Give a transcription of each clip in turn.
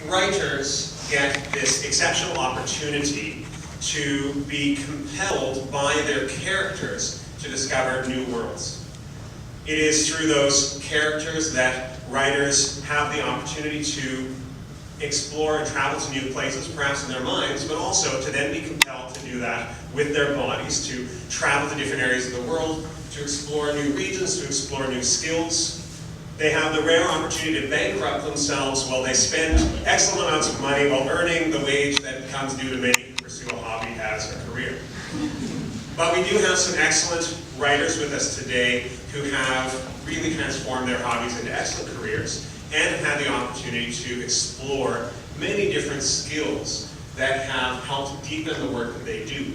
writers get this exceptional opportunity to be compelled by their characters to discover new worlds. It is through those characters that writers have the opportunity to explore and travel to new places, perhaps in their minds, but also to then be compelled to do that with their bodies, to travel to different areas of the world, to explore new regions, to explore new skills. They have the rare opportunity to bankrupt themselves while they spend excellent amounts of money while earning the wage that comes due to many who pursue a hobby as a career. But we do have some excellent writers with us today who have really transformed their hobbies into excellent careers and have had the opportunity to explore many different skills that have helped deepen the work that they do.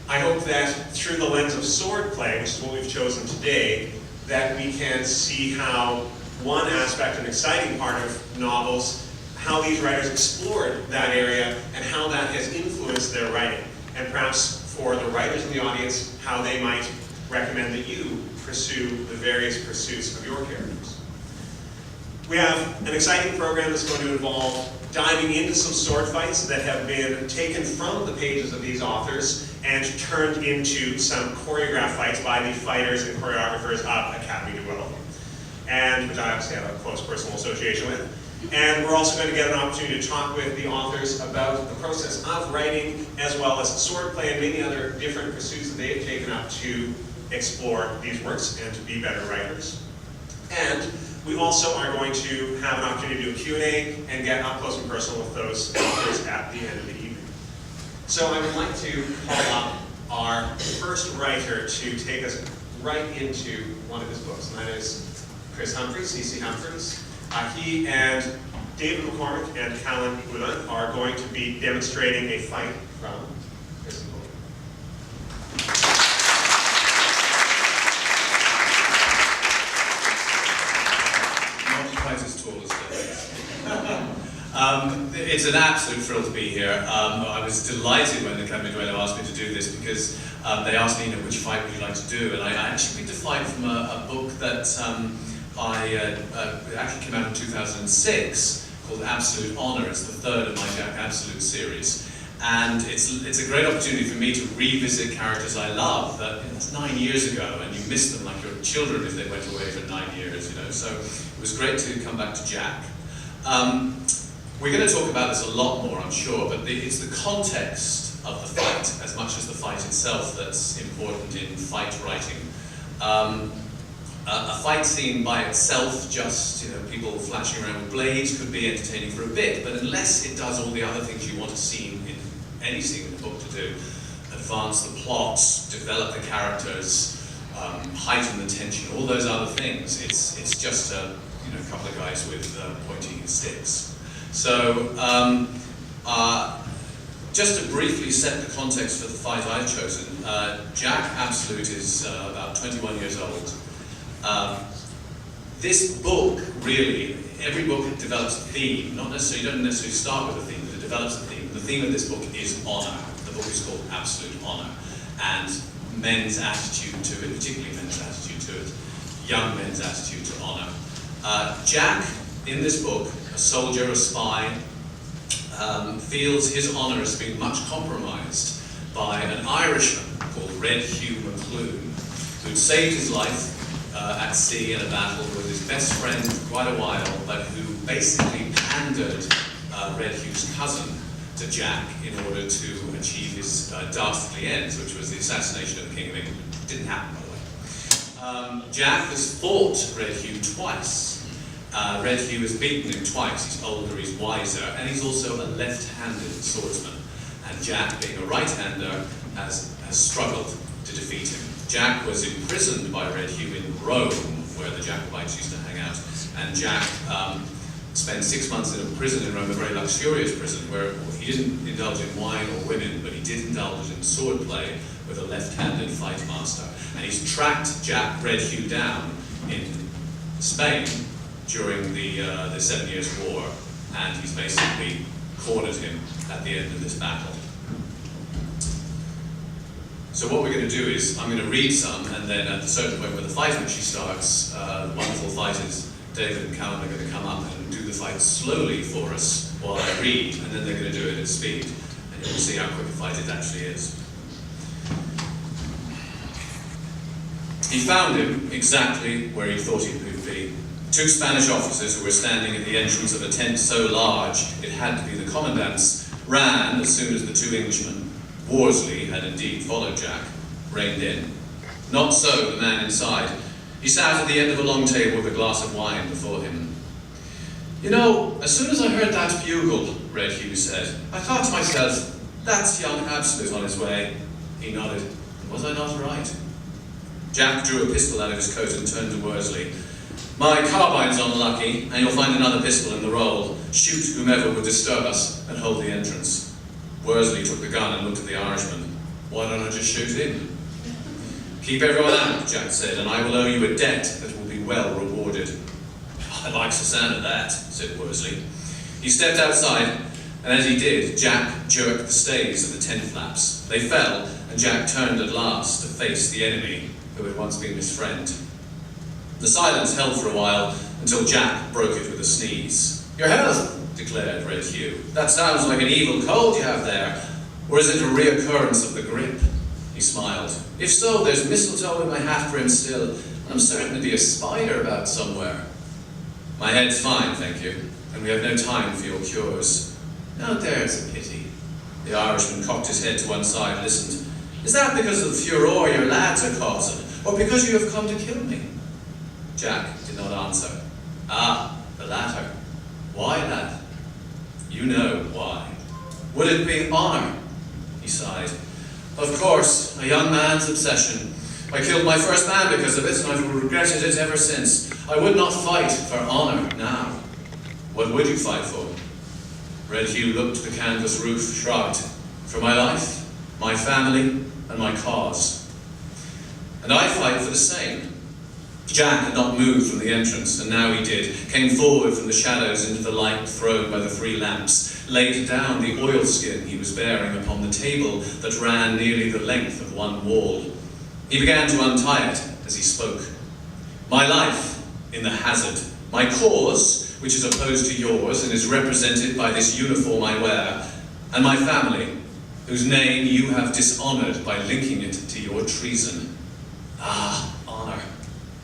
I hope that through the lens of swordplay, which is what we've chosen today, that we can see how one aspect, an exciting part of novels, how these writers explored that area and how that has influenced their writing. And perhaps for the writers in the audience, how they might recommend that you pursue the various pursuits of your characters. We have an exciting program that's going to involve diving into some sword fights that have been taken from the pages of these authors and turned into some choreographed fights by the fighters and choreographers of Academy Duel, and which I obviously have a close personal association with. And we're also going to get an opportunity to talk with the authors about the process of writing, as well as swordplay and many other different pursuits that they have taken up to explore these works and to be better writers. And we also are going to have an opportunity to do a Q&A and get up close and personal with those authors at the end of the evening. So I would like to call up our first writer to take us right into one of his books, and that is Chris Humphreys, C.C. Humphreys. He and David McCormick and Callan Ulan are going to be demonstrating a fight from Chris and Not quite as tall as David. It's an absolute thrill to be here. I was delighted when the Academy Duello asked me to do this because they asked me, which fight would you like to do? And I actually picked a fight from a book that it actually came out in 2006 called Absolute Honor. It's the third of my Jack Absolute series. And it's a great opportunity for me to revisit characters I love. That's 9 years ago, and you miss them like your children if they went away for 9 years, So it was great to come back to Jack. We're going to talk about this a lot more, I'm sure, but it's the context of the fight as much as the fight itself that's important in fight writing. A fight scene by itself, just people flashing around with blades, could be entertaining for a bit, but unless it does all the other things you want a scene in any scene in the book to do, advance the plots, develop the characters, heighten the tension, all those other things, it's just a couple of guys with pointy sticks. So just to briefly set the context for the fight I've chosen, Jack Absolute is about 21 years old. This book, really, every book develops a theme. You don't necessarily start with a theme, but it develops a theme. The theme of this book is honor. The book is called Absolute Honor, and men's attitude to it, particularly men's attitude to it, young men's attitude to honor. Jack, in this book, a soldier, a spy, feels his honor has been much compromised by an Irishman called Red Hugh McClune, who'd saved his life at sea in a battle with his best friend for quite a while, but who basically pandered Red Hugh's cousin to Jack in order to achieve his dastardly ends, which was the assassination of the King of England. It didn't happen, by the way. Jack has fought Red Hugh twice. Red Hugh has beaten him twice. He's older, he's wiser, and he's also a left-handed swordsman. And Jack, being a right-hander, has struggled to defeat him. Jack was imprisoned by Red Hugh in Rome, where the Jacobites used to hang out, and Jack spent 6 months in a prison in Rome, a very luxurious prison, where he didn't indulge in wine or women, but he did indulge in swordplay with a left-handed fight master. And he's tracked Red Hugh down in Spain during the 7 Years' War, and he's basically cornered him at the end of this battle. So what we're going to do is, I'm going to read some, and then at a certain point where the fight actually starts, the wonderful fighters, David and Callan, are going to come up and do the fight slowly for us while I read, and then they're going to do it at speed. And you'll see how quick a fight it actually is. He found him exactly where he thought he would be. Two Spanish officers who were standing at the entrance of a tent so large it had to be the commandant's ran as soon as the two Englishmen, Worsley had indeed followed Jack, reined in. Not so the man inside. He sat at the end of a long table with a glass of wine before him. "You know, as soon as I heard that bugle," Red Hugh said, "I thought to myself, that's young Absolute on his way." He nodded. "Was I not right?" Jack drew a pistol out of his coat and turned to Worsley. "My carbine's unlucky, and you'll find another pistol in the roll. Shoot whomever would disturb us, and hold the entrance." Worsley took the gun and looked at the Irishman. "Why don't I just shoot him?" "Keep everyone out," Jack said, "and I will owe you a debt that will be well rewarded." "I like the sound of that," said Worsley. He stepped outside, and as he did, Jack jerked the stays of the tent flaps. They fell, and Jack turned at last to face the enemy who had once been his friend. The silence held for a while, until Jack broke it with a sneeze. "Your health," declared Red Hugh. "That sounds like an evil cold you have there. Or is it a reoccurrence of the grip?" He smiled. "If so, there's mistletoe in my hat brim still, and I'm certain to be a spider about somewhere." "My head's fine, thank you, and we have no time for your cures." "Now there's a pity." The Irishman cocked his head to one side, listened. "Is that because of the furore your lads are causing, or because you have come to kill me?" Jack did not answer. "Ah, the latter. Why, lad?" "You know why." "Would it be honour?" He sighed. "Of course, a young man's obsession. I killed my first man because of it, and I've regretted it ever since. I would not fight for honour now." "What would you fight for?" Red Hugh looked at the canvas roof, shrugged. "For my life, my family, and my cause. And I fight for the same." Jack had not moved from the entrance, and now he did, came forward from the shadows into the light thrown by the three lamps, laid down the oilskin he was bearing upon the table that ran nearly the length of one wall. He began to untie it as he spoke. "My life in the hazard, my cause, which is opposed to yours and is represented by this uniform I wear, and my family, whose name you have dishonoured by linking it to your treason. Ah, honour.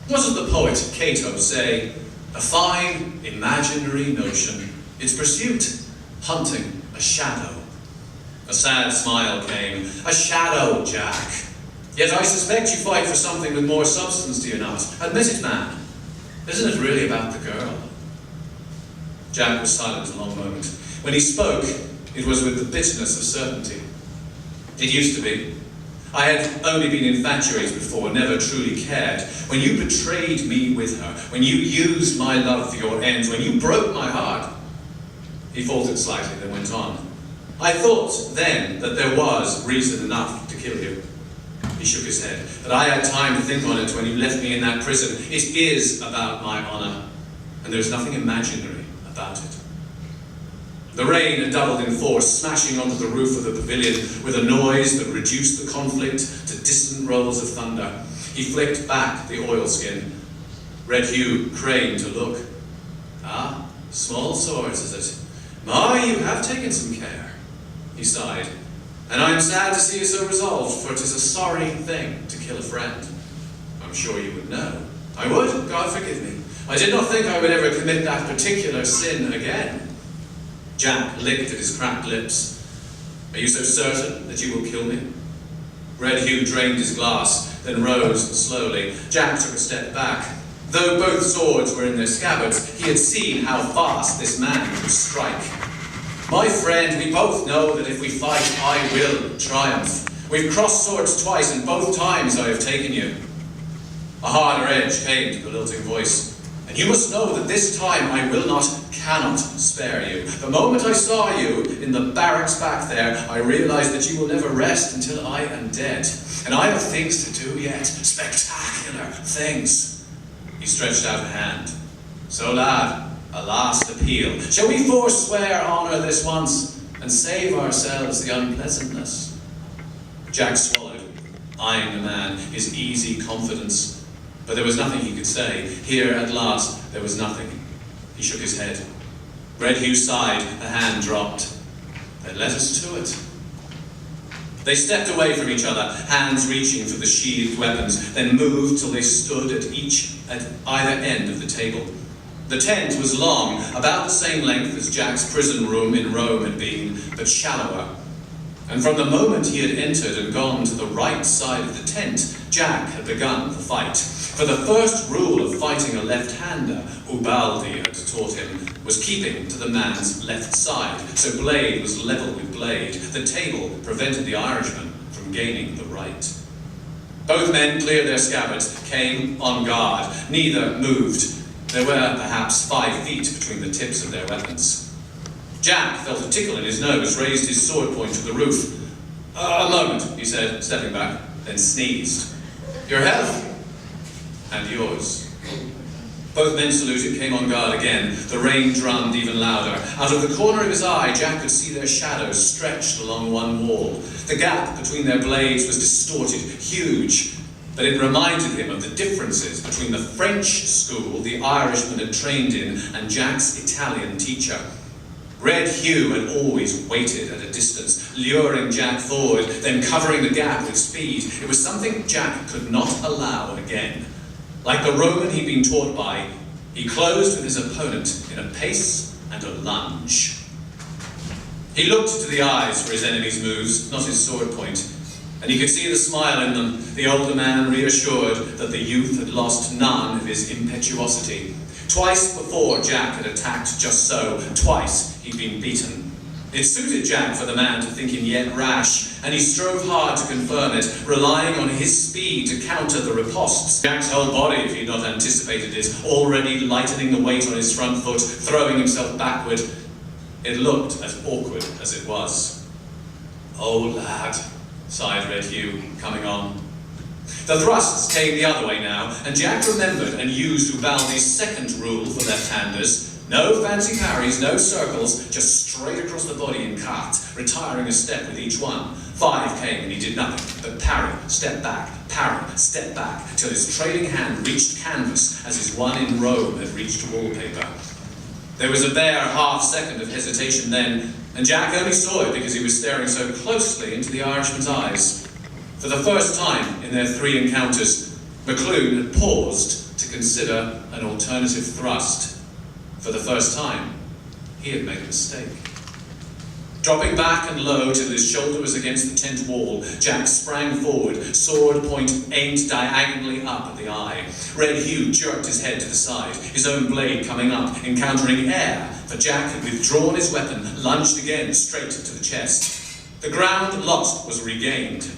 What does the poet Cato say? A fine, imaginary notion, its pursuit, hunting a shadow." A sad smile came. "A shadow, Jack. Yet I suspect you fight for something with more substance, do you not? Admit it, man. Isn't it really about the girl?" Jack was silent a long moment. When he spoke, it was with the bitterness of certainty. "It used to be. I had only been infatuated before, never truly cared. When you betrayed me with her, when you used my love for your ends, when you broke my heart..." He faltered slightly, then went on. "I thought then that there was reason enough to kill you." He shook his head. "But I had time to think on it when you left me in that prison. It is about my honour, and there's nothing imaginary about it." The rain had doubled in force, smashing onto the roof of the pavilion with a noise that reduced the conflict to distant rolls of thunder. He flicked back the oilskin. Red Hugh craned to look. "Ah, small swords, is it? My, you have taken some care." He sighed. "And I am sad to see you so resolved, for it is a sorry thing to kill a friend." "I'm sure you would know." "I would, God forgive me. I did not think I would ever commit that particular sin again." Jack licked at his cracked lips. "Are you so certain that you will kill me?" Red Hugh drained his glass, then rose slowly. Jack took a step back. Though both swords were in their scabbards, he had seen how fast this man could strike. "My friend, we both know that if we fight, I will triumph. We've crossed swords twice, and both times I have taken you." A harder edge came to the lilting voice. "And you must know that this time I will not, cannot spare you. The moment I saw you in the barracks back there, I realized that you will never rest until I am dead. And I have things to do yet, spectacular things." He stretched out a hand. "So, lad, a last appeal. Shall we forswear honour this once, and save ourselves the unpleasantness?" Jack swallowed, eyeing the man, his easy confidence. But there was nothing he could say. Here, at last, there was nothing. He shook his head. Red Hugh sighed, the hand dropped. Then let us to it. They stepped away from each other, hands reaching for the sheathed weapons, then moved till they stood at either end of the table. The tent was long, about the same length as Jack's prison room in Rome had been, but shallower. And from the moment he had entered and gone to the right side of the tent, Jack had begun the fight. For the first rule of fighting a left-hander, Ubaldi had taught him, was keeping to the man's left side, so blade was level with blade. The table prevented the Irishman from gaining the right. Both men cleared their scabbards, came on guard. Neither moved. There were perhaps 5 feet between the tips of their weapons. Jack felt a tickle in his nose, raised his sword point to the roof. A moment, he said, stepping back, then sneezed. Your health. And yours. Both men saluted, came on guard again. The rain drummed even louder. Out of the corner of his eye, Jack could see their shadows stretched along one wall. The gap between their blades was distorted, huge, but it reminded him of the differences between the French school the Irishman had trained in and Jack's Italian teacher. Red Hugh had always waited at a distance, luring Jack forward, then covering the gap with speed. It was something Jack could not allow again. Like the Roman he'd been taught by, he closed with his opponent in a pace and a lunge. He looked to the eyes for his enemy's moves, not his sword point, and he could see the smile in them, the older man reassured that the youth had lost none of his impetuosity. Twice before Jack had attacked just so, twice he'd been beaten. It suited Jack for the man to think him yet rash, and he strove hard to confirm it, relying on his speed to counter the ripostes. Jack's whole body, if he'd not anticipated it, already lightening the weight on his front foot, throwing himself backward. It looked as awkward as it was. Oh, lad, sighed Red Hugh, coming on. The thrusts came the other way now, and Jack remembered and used Ubaldi's second rule for left-handers. No fancy parries, no circles, just straight across the body in cart, retiring a step with each one. 5 came and he did nothing but parry, step back, till his trailing hand reached canvas as his one in Rome had reached wallpaper. There was a bare half-second of hesitation then, and Jack only saw it because he was staring so closely into the Irishman's eyes. For the first time in their 3 encounters, McClune had paused to consider an alternative thrust. For the first time, he had made a mistake. Dropping back and low till his shoulder was against the tent wall, Jack sprang forward, sword point aimed diagonally up at the eye. Red Hugh jerked his head to the side, his own blade coming up, encountering air, for Jack had withdrawn his weapon, lunged again straight to the chest. The ground lost was regained.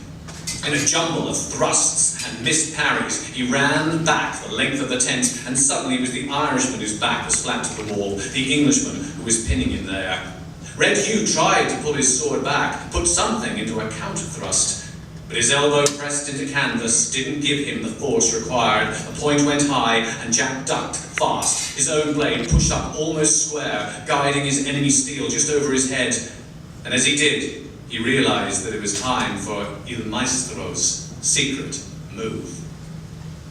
In a jumble of thrusts and missed parries, he ran back the length of the tent, and suddenly it was the Irishman whose back was flat to the wall, the Englishman who was pinning him there. Red Hugh tried to pull his sword back, put something into a counter-thrust, but his elbow pressed into canvas didn't give him the force required. The point went high, and Jack ducked fast, his own blade pushed up almost square, guiding his enemy's steel just over his head. And as he did, he realized that it was time for Il Maestro's secret move.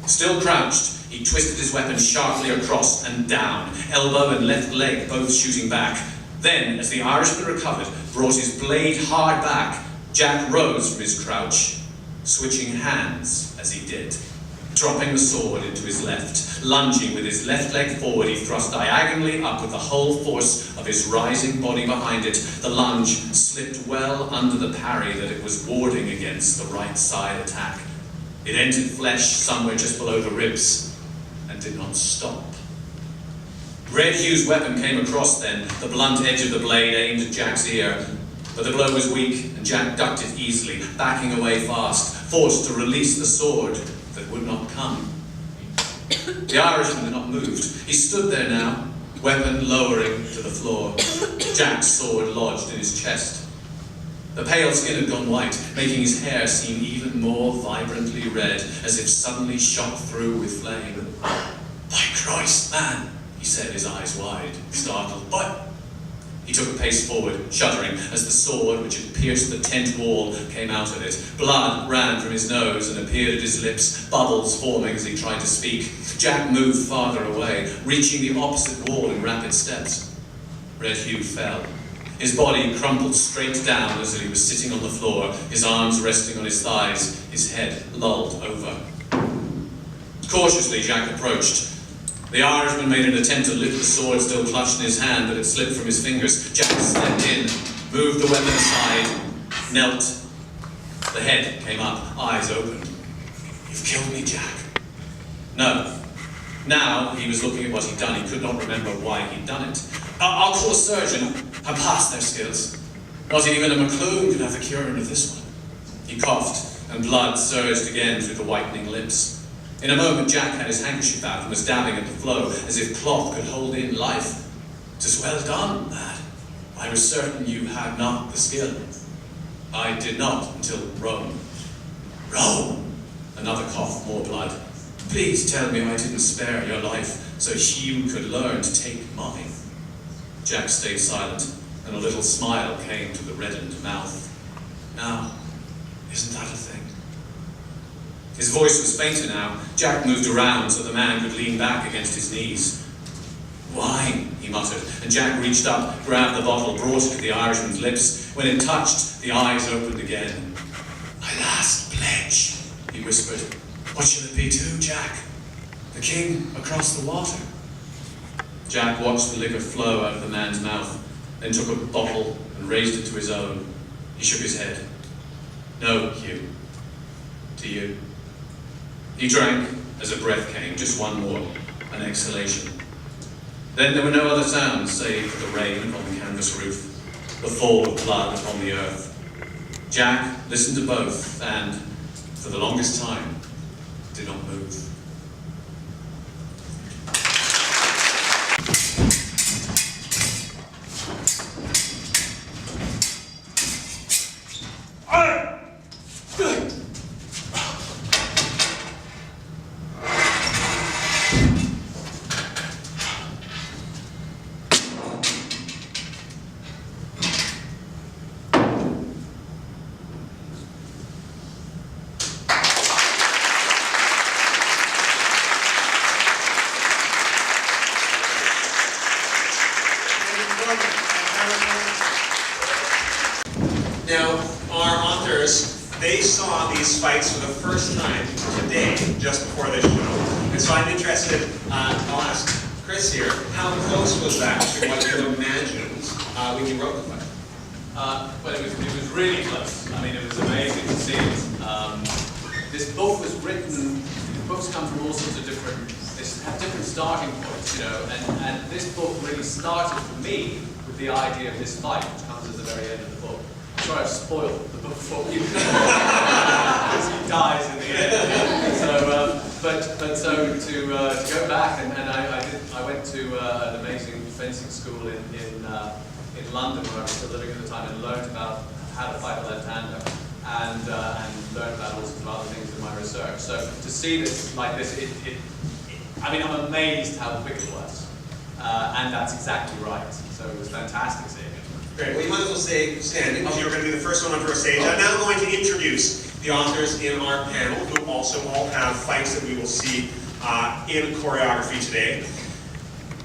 Still crouched, he twisted his weapon sharply across and down, elbow and left leg both shooting back. Then, as the Irishman recovered, brought his blade hard back, Jack rose from his crouch, switching hands as he did. Dropping the sword into his left, lunging with his left leg forward, he thrust diagonally up with the whole force of his rising body behind it. The lunge slipped well under the parry that it was warding against the right side attack. It entered flesh somewhere just below the ribs and did not stop. Red Hugh's weapon came across then, the blunt edge of the blade aimed at Jack's ear. But the blow was weak, and Jack ducked it easily, backing away fast, forced to release the sword that would not come. The Irishman had not moved. He stood there now, weapon lowering to the floor, Jack's sword lodged in his chest. The pale skin had gone white, making his hair seem even more vibrantly red, as if suddenly shot through with flame. "By Christ, man," he said, his eyes wide, startled. "But..." He took a pace forward, shuddering, as the sword, which had pierced the tent wall, came out of it. Blood ran from his nose and appeared at his lips, bubbles forming as he tried to speak. Jack moved farther away, reaching the opposite wall in rapid steps. Red Hugh fell. His body crumpled straight down as if he was sitting on the floor, his arms resting on his thighs, his head lolled over. Cautiously, Jack approached. The Irishman made an attempt to lift the sword still clutched in his hand, but it slipped from his fingers. Jack stepped in, moved the weapon aside, knelt. The head came up, eyes opened. "You've killed me, Jack." No. Now he was looking at what he'd done. He could not remember why he'd done it. I'll call a surgeon. I'm past their skills. Not even a McClune could have the cure of this one. He coughed, and blood surged again through the whitening lips. In a moment, Jack had his handkerchief out and was dabbing at the flow, as if cloth could hold in life. "'Tis well done, lad. I was certain you had not the skill. I did not until Rome." "Rome!" Another cough, more blood. "Please tell me I didn't spare your life so you could learn to take mine." Jack stayed silent, and a little smile came to the reddened mouth. "Now, isn't that a thing?" His voice was fainter now. Jack moved around so the man could lean back against his knees. "Wine," he muttered, and Jack reached up, grabbed the bottle, brought it to the Irishman's lips. When it touched, the eyes opened again. "My last pledge," he whispered. "What shall it be to, Jack? The king across the water?" Jack watched the liquor flow out of the man's mouth, then took a bottle and raised it to his own. He shook his head. "No, Hugh. To you." He drank as a breath came, just one more, an exhalation. Then there were no other sounds save the rain upon the canvas roof, the fall of blood upon the earth. Jack listened to both and, for the longest time, did not move. Now, our authors, they saw these fights for the first time today, just before this show. And so I'm interested, I'll ask Chris here, how close was that to what you imagined when you wrote the fight? Well, it was really close. I mean, it was amazing to see it. This book was written, books come from all sorts of different, they have different starting points, you know, and this book really started for me with the idea of this fight, which comes at the very end of the book. I'm sorry I've spoiled the book for you, because he dies in the end. So to go back, and I went to an amazing fencing school in London, where I was still living at the time, and learned about how to fight a left-hander, and learned about all sorts of other things in my research. So to see this like this, I mean, I'm amazed how quick it was, and that's exactly right. So it was fantastic seeing it. Great. Well, you might as well stay standing, because you're going to be the first one on our stage. I'm now going to introduce the authors in our panel, who also all have fights that we will see in choreography today.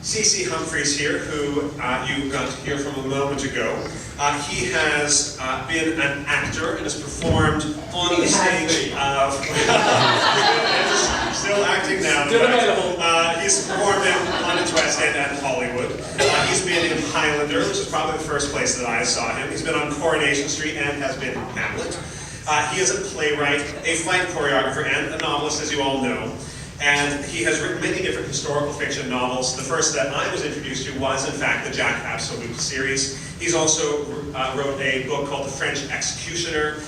C.C. Humphreys here, who you got to hear from a moment ago. He has been an actor and has performed on the stage of... Still acting now. Still available. He's performed on its West End and Hollywood. He's been in Highlander, which is probably the first place that I saw him. He's been on Coronation Street and has been in Hamlet. He is a playwright, a fight choreographer, and a novelist, as you all know. And he has written many different historical fiction novels. The first that I was introduced to was, in fact, the Jack Absolute series. He's also wrote a book called The French Executioner,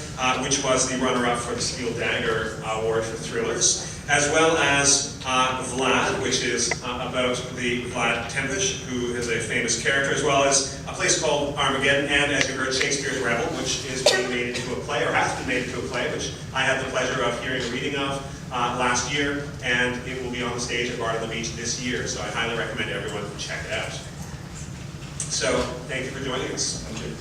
which was the runner-up for the Steel Dagger Award for thrillers, as well as Vlad, which is about the Vlad Tepes, who is a famous character, as well as a place called Armageddon, and as you heard, Shakespeare's Rebel, which is being made into a play, or has been made into a play, which I had the pleasure of hearing a reading of last year, and it will be on the stage at Bard on the Beach this year, so I highly recommend everyone check it out. So, thank you for joining us. Thank you.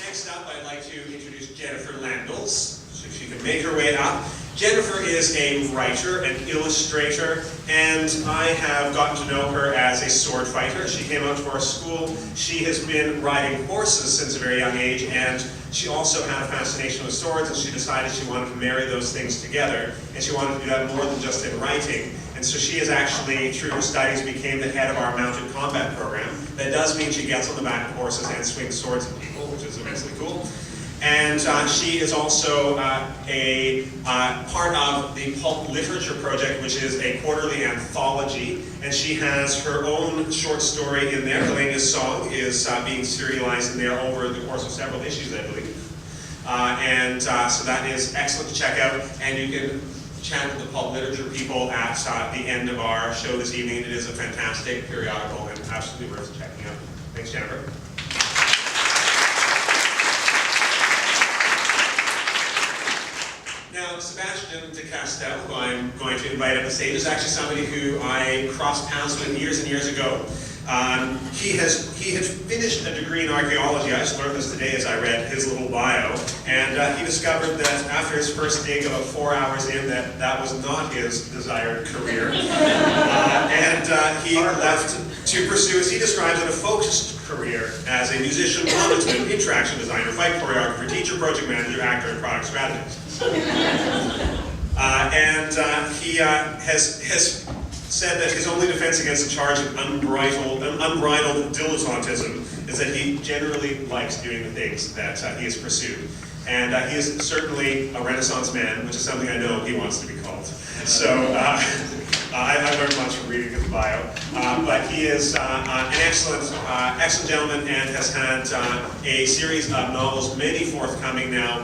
Next up, I'd like to introduce Jennifer Landels, so she can make her way up. Jennifer is is a writer, an illustrator, and I have gotten to know her as a sword fighter. She came out to our school. She has been riding horses since a very young age, and she also had a fascination with swords, and she decided she wanted to marry those things together, and she wanted to do that more than just in writing. And so she has actually, through her studies, became the head of our mounted combat program. That does mean she gets on the back of horses and swings swords at people, which is immensely cool. And she is also a part of the Pulp Literature Project, which is a quarterly anthology. And she has her own short story in there. Helena's Song is being serialized in there over the course of several issues, I believe. So that is excellent to check out. And you can chat with the Pulp Literature people at the end of our show this evening. It is a fantastic periodical and absolutely worth checking out. Thanks, Jennifer. Now, Sebastian de Castel, who I'm going to invite up the stage, is actually somebody who I crossed paths with years and years ago. He had finished a degree in archaeology. I just learned this today as I read his little bio, and he discovered that after his first dig about 4 hours in, that was not his desired career. He left to pursue, as he describes it, a focused career as a musician, woman'sman, interaction designer, fight choreographer, teacher, project manager, actor, and product strategist. He has said that his only defense against the charge of unbridled dilettantism is that he generally likes doing the things that he has pursued. And he is certainly a Renaissance man, which is something I know he wants to be called. So I learned much from reading his bio. But he is an excellent gentleman and has had a series of novels, many forthcoming now.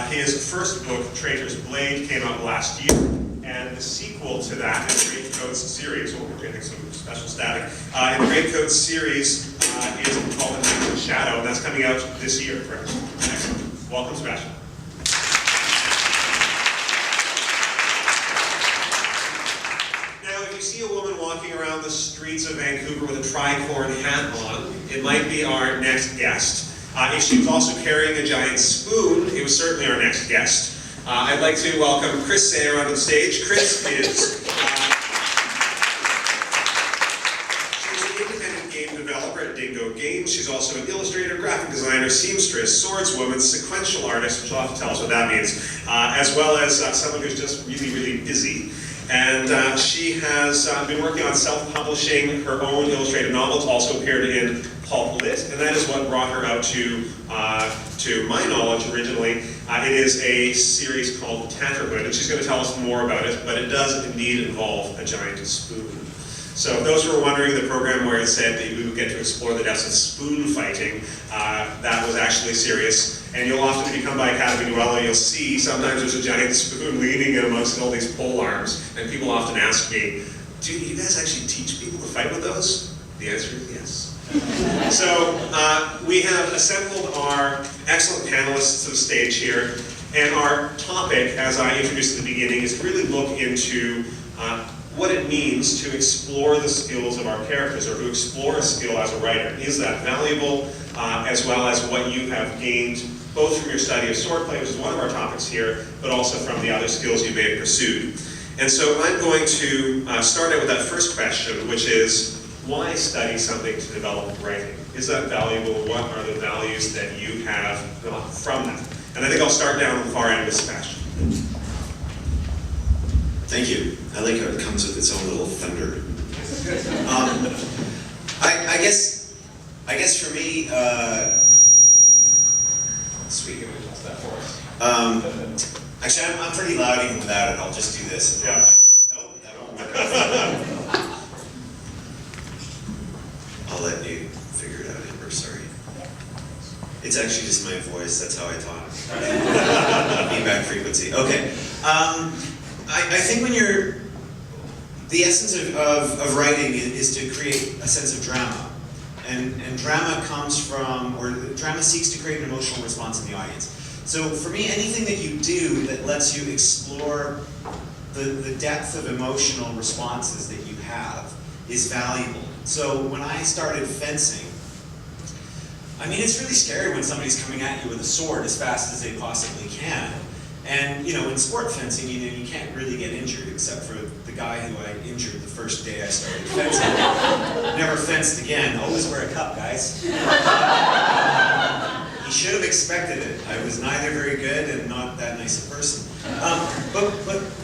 His first book, Traitor's Blade, came out last year. And the sequel to that, in the Greatcoats series, we're getting some special static, in the Greatcoats series is called The Knights of Shadow, and that's coming out this year, correct? Excellent. Welcome, Sebastian. Now, if you see a woman walking around the streets of Vancouver with a tricorn hat on, it might be our next guest. If she was also carrying a giant spoon, it was certainly our next guest. I'd like to welcome Chris Sayer onto the stage. Chris is she's an independent game developer at Dingo Games. She's also an illustrator, graphic designer, seamstress, swordswoman, sequential artist, which you'll have to tell us what that means, as well as someone who's just really, really busy. And she has been working on self-publishing her own illustrated novels, also appeared in Pulp Lit, and that is what brought her out to my knowledge originally. It is a series called Tatterhood, and she's going to tell us more about it, but it does indeed involve a giant spoon. So those who are wondering, the program where it said that we would get to explore the depths of spoon fighting, that was actually serious. And you'll often, if you come by Academy Noella, you'll see sometimes there's a giant spoon leaning in amongst all these pole arms, and people often ask me, do you guys actually teach people to fight with those? The answer is yes. So we have assembled our excellent panelists to the stage here, and our topic, as I introduced at the beginning, is to really look into what it means to explore the skills of our characters, or to explore a skill as a writer. Is that valuable, as well as what you have gained both from your study of swordplay, which is one of our topics here, but also from the other skills you may have pursued. And so I'm going to start out with that first question, which is, why study something to develop writing? Is that valuable? What are the values that you have from that? And I think I'll start down on the far end with Sebastian. Thank you. I like how it comes with its own little thunder. I guess for me, Sweet, can we adjust that for us? actually, I'm pretty loud even without it. I'll just do this. Yeah. Nope, that won't work. I'll let you figure it out, Amber, sorry. It's actually just my voice, that's how I talk. Feedback frequency. Okay. I think when the essence of writing is to create a sense of drama. And drama comes from, or drama seeks to create an emotional response in the audience. So for me, anything that you do that lets you explore the depth of emotional responses that you have is valuable. So when I started fencing, I mean, it's really scary when somebody's coming at you with a sword as fast as they possibly can. And you know, in sport fencing, you know, you can't really get injured except for the guy who I injured the first day I started fencing. Never fenced again. Always wear a cup, guys. He should have expected it. I was neither very good and not that nice a person. But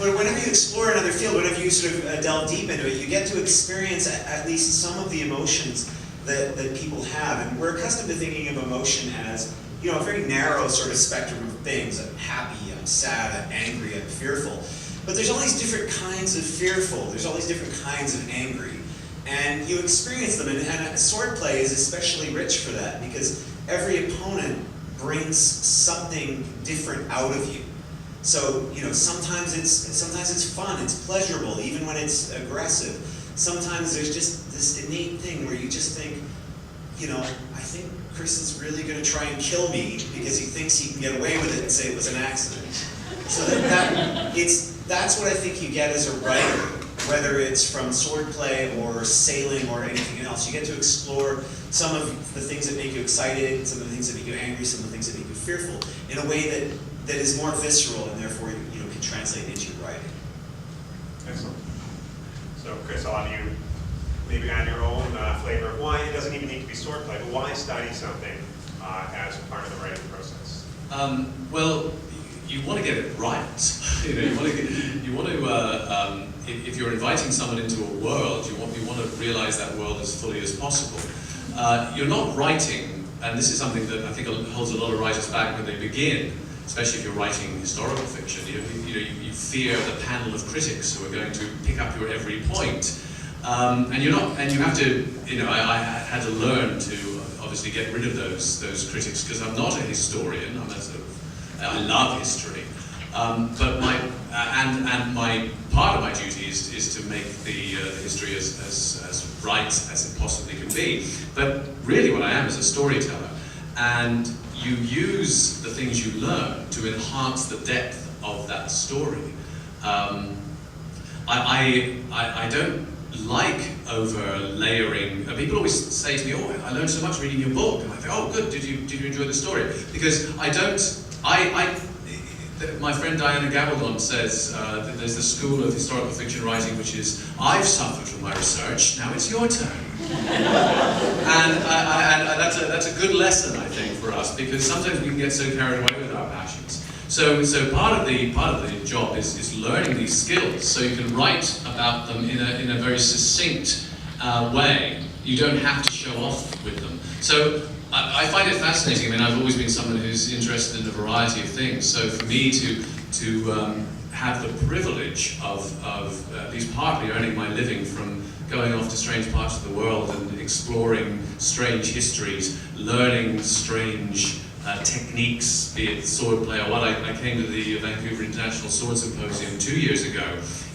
whenever you explore another field, whenever you sort of delve deep into it, you get to experience at least some of the emotions that people have. And we're accustomed to thinking of emotion as, you know, a very narrow sort of spectrum of things. I'm happy, I'm sad, I'm angry, I'm fearful. But there's all these different kinds of fearful, there's all these different kinds of angry. And you experience them, and swordplay is especially rich for that, because every opponent brings something different out of you. So, you know, sometimes it's fun, it's pleasurable, even when it's aggressive. Sometimes there's just this innate thing where you just think, you know, I think Chris is really going to try and kill me because he thinks he can get away with it and say it was an accident. So that's what I think you get as a writer, whether it's from swordplay or sailing or anything else. You get to explore some of the things that make you excited, some of the things that make you angry, some of the things that make you fearful, in a way that is more visceral and therefore, you know, can translate into your writing. Excellent. So Chris, I'll have you maybe add your own flavor of why it doesn't even need to be swordplay, but why study something as part of the writing process? Well, you want to get it right. You know, you want to if you're inviting someone into a world, you want to realize that world as fully as possible. You're not writing, and this is something that I think holds a lot of writers back when they begin, especially if you're writing historical fiction. You fear the panel of critics who are going to pick up your every point. And you have to, you know, I had to learn to obviously get rid of those critics, because I'm not a historian. I love history, but my part of my duty is to make the history as right as it possibly can be. But really, what I am is a storyteller, and you use the things you learn to enhance the depth of that story. I don't like over layering. People always say to me, "Oh, I learned so much reading your book." And I think, "Oh, good. Did you enjoy the story?" Because I don't. My friend Diana Gabaldon says that there's the school of historical fiction writing, which is, "I've suffered from my research. Now it's your turn." And that's a good lesson, I think, for us, because sometimes we can get so carried away with our passions. So part of the job is learning these skills, so you can write about them in a very succinct way. You don't have to show off with them. So I find it fascinating. I mean, I've always been someone who's interested in a variety of things. So for me to have the privilege of at least partly earning my living from going off to strange parts of the world and exploring strange histories, learning strange techniques, be it swordplay or what. I came to the Vancouver International Sword Symposium 2 years ago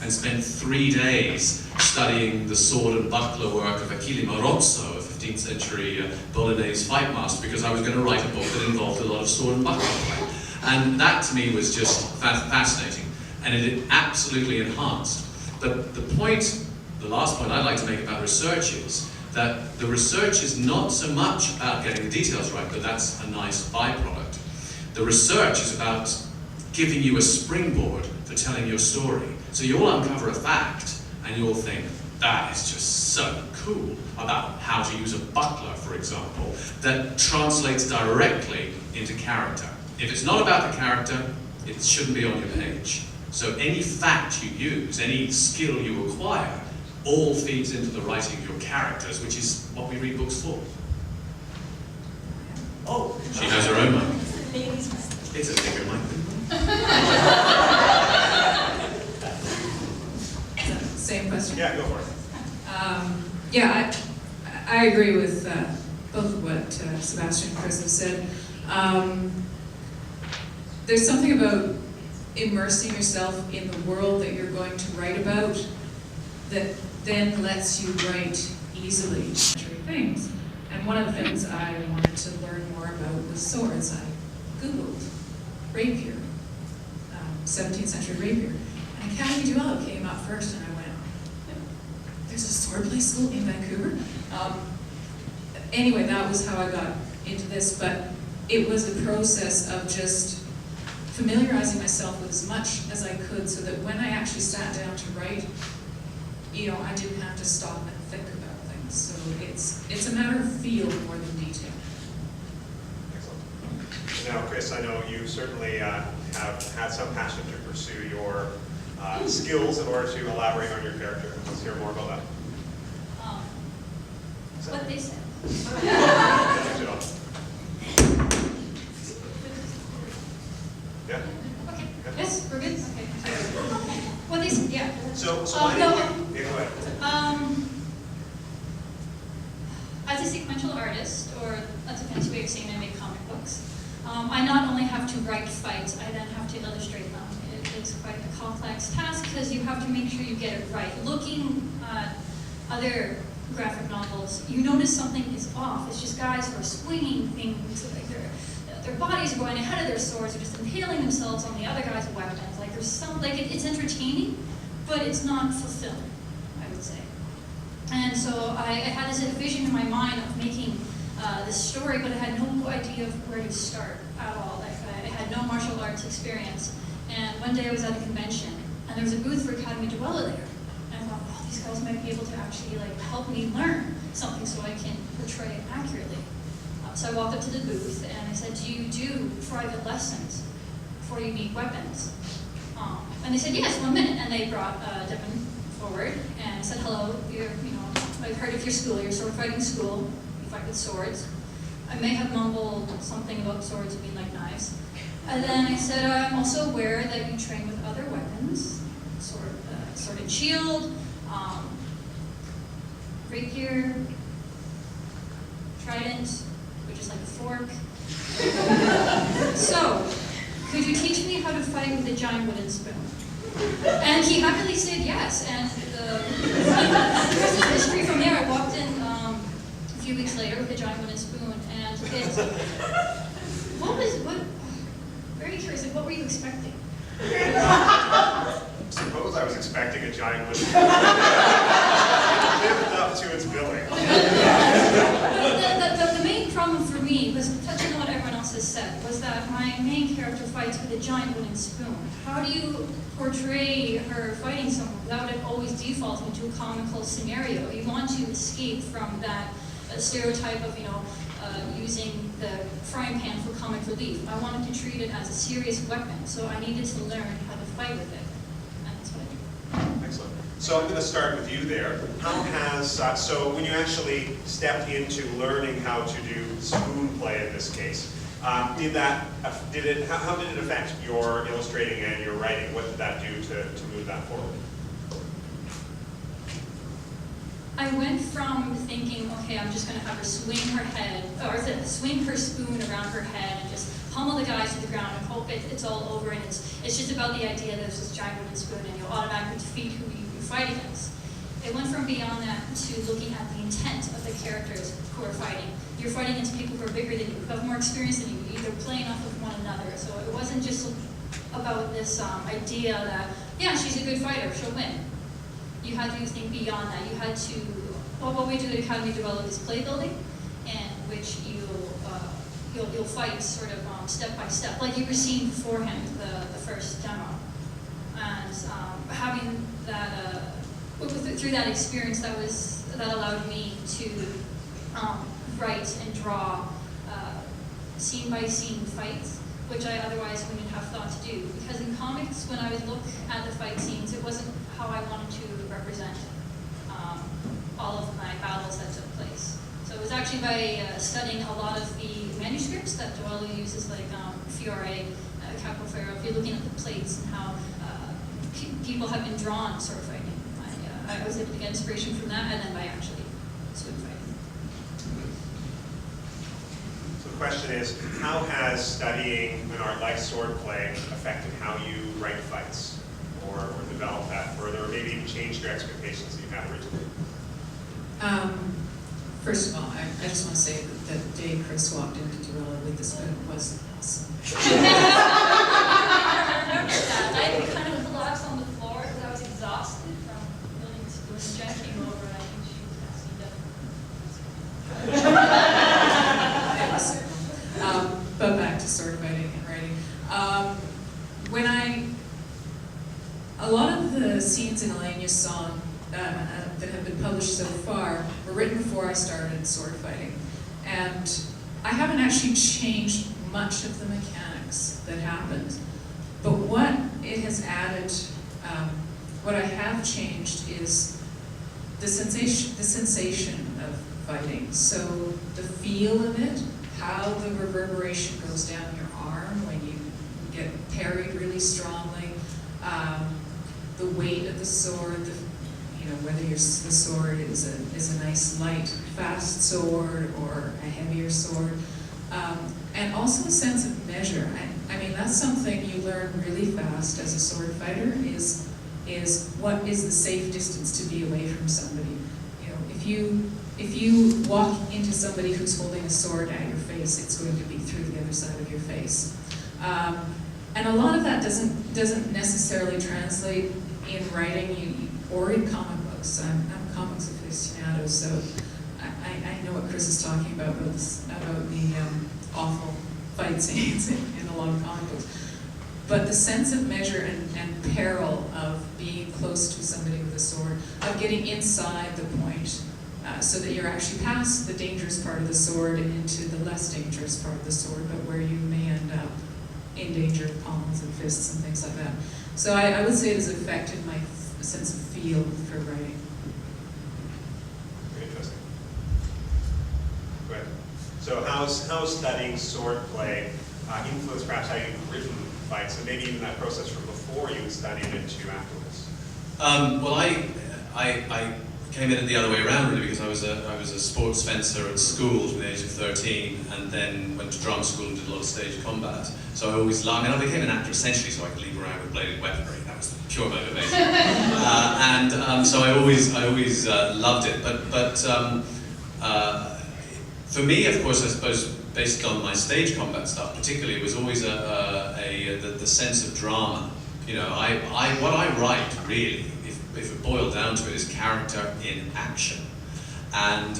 and spent 3 days studying the sword and buckler work of Achille Marozzo, a 15th century Bolognese fight master, because I was going to write a book that involved a lot of sword and buckler play. And that to me was just fascinating, and it absolutely enhanced. But the last point I'd like to make about research is that the research is not so much about getting the details right, but that's a nice byproduct. The research is about giving you a springboard for telling your story. So you'll uncover a fact, and you'll think, that is just so cool, about how to use a buckler, for example, that translates directly into character. If it's not about the character, it shouldn't be on your page. So any fact you use, any skill you acquire, all feeds into the writing of your characters, which is what we read books for. Oh, she has her own mic. It's a bigger mic. Same question. Yeah, go for it. Yeah, I agree with both what Sebastian and Chris have said. There's something about immersing yourself in the world that you're going to write about that then lets you write easily things. And one of the things I wanted to learn more about was swords. I Googled rapier, 17th century rapier. And Academy du Lac came up first, and I went, there's a swordplay school in Vancouver? Anyway, that was how I got into this, but it was a process of just familiarizing myself with as much as I could so that when I actually sat down to write, I didn't have to stop and think about things. So it's a matter of feel more than detail. Excellent. Now, Chris, I know you certainly have had some passion to pursue your skills in order to elaborate on your character. Let's hear more about that. What they said. Yeah. Okay. Yes, we're good. Okay. What they said, yeah. So why no, did you? Yeah, go ahead. As a sequential artist, or that's a fancy way of saying I make comic books, I not only have to write fights, I then have to illustrate them. It's quite a complex task because you have to make sure you get it right. Looking at other graphic novels, you notice something is off. It's just guys who are swinging things, like their bodies are going ahead of their swords, or just impaling themselves on the other guy's weapons. Like there's some, like it's entertaining, but it's not fulfilling, I would say. And so I had this vision in my mind of making this story, but I had no idea of where to start at all. Like I had no martial arts experience. And one day I was at a convention, and there was a booth for Academy Duella there. And I thought, oh, these guys might be able to actually help me learn something so I can portray it accurately. So I walked up to the booth, and I said, do you do private lessons for unique weapons? And they said, yes, 1 minute. And they brought Devin forward and said, hello, I've heard of your school, your sword fighting school, you fight with swords. I may have mumbled something about swords being like knives. And then I said, I'm also aware that you train with other weapons, sword and shield, rapier, trident, which is like a fork. So, could you teach me how to fight with a giant wooden spoon? And he happily said yes, and the rest of the history from there, I walked in a few weeks later with a giant wooden spoon, and very curious, what were you expecting? I suppose I was expecting a giant wooden spoon. Lived up to its billing. The main problem for me, was touching on what everyone else has said, was that my main character fights with a giant wooden spoon. How do you portray her fighting someone without it always defaulting to a comical scenario? You want to escape from that stereotype of, using the frying pan for comic relief. I wanted to treat it as a serious weapon, so I needed to learn how to fight with it. And that's what I did. Excellent. So I'm going to start with you there. How has, so when you actually stepped into learning how to do spoon play in this case, how did it affect your illustrating and your writing? What did that do to move that forward? I went from thinking, okay, I'm just going to have her swing her head, or swing her spoon around her head and just pummel the guys to the ground and hope it's all over, and it's just about the idea that there's this giant wooden spoon and you'll automatically defeat who you fight against. It went from beyond that to looking at the intent of the characters who are fighting. You're fighting against people who are bigger than you, who have more experience than you, either playing off of one another. So it wasn't just about this idea that, yeah, she's a good fighter, she'll win. You had to think beyond that. You had to, what we do at Academy Duella is play building, in which you'll fight sort of step by step, like you were seeing beforehand, the first demo. And having that, through that experience, that allowed me to write and draw scene by scene fights, which I otherwise wouldn't have thought to do. Because in comics, when I would look at the fight scenes, it wasn't how I wanted to represent all of my battles that took place. So it was actually by studying a lot of the manuscripts that Duella uses, like Fiore, Capo Ferro. If you're looking at the plates and how people have been drawn sword fighting, I was able to get inspiration from that, and then by actually sword fighting. So the question is, how has studying an art like swordplay affected how you write fights, or develop that further, or maybe even changed your expectations that you had originally? First of all, I just want to say that the day Chris walked into Duella with the spoon was awesome. I remember that. I kind of collapsed on the floor because I was exhausted from building the spoon. Jen came over and I think she was asking Devin. But back to sword fighting and writing. song that have been published so far were written before I started sword fighting. And I haven't actually changed much of the mechanics that happened. But what it has added, what I have changed is the sensation of fighting. So the feel of it, how the reverberation goes down your arm when you get parried really strongly, the weight of the sword, whether the sword is a nice light, fast sword or a heavier sword, and also a sense of measure. I mean, that's something you learn really fast as a sword fighter, is what is the safe distance to be away from somebody. If you walk into somebody who's holding a sword at your face, it's going to be through the other side of your face. And a lot of that doesn't necessarily translate in writing or in comic books. I'm a comics aficionado, so I know what Chris is talking about the awful fight scenes in a lot of comic books. But the sense of measure and peril of being close to somebody with a sword, of getting inside the point, so that you're actually past the dangerous part of the sword and into the less dangerous part of the sword, but where you may end up in danger of palms and fists and things like that. So I would say it has affected my sense of feel for writing. Very interesting. Good. So how's studying swordplay influenced perhaps how you've written fights, and maybe even that process from before you studied it to afterwards? Well, I came in it the other way around, really, because I was a sports fencer at school from the age of 13, and then went to drama school and did a lot of stage combat. So I always loved, I became an actor essentially so I could leave around with bladed weaponry. That was the pure motivation. So I always loved it. But for me, of course, I suppose, based on my stage combat stuff particularly, it was always the sense of drama. What I write, really, if it boiled down to it, is character in action. And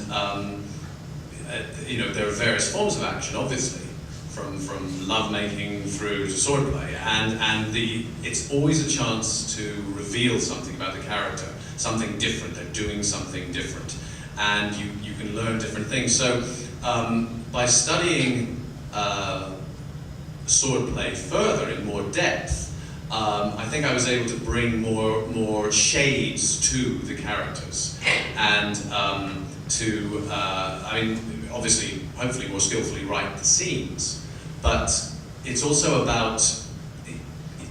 there are various forms of action, obviously, from lovemaking through to swordplay, and it's always a chance to reveal something about the character, something different. They're doing something different, and you can learn different things. So by studying swordplay further in more depth, I think I was able to bring more shades to the characters, and obviously, hopefully more skillfully write the scenes. But it's also about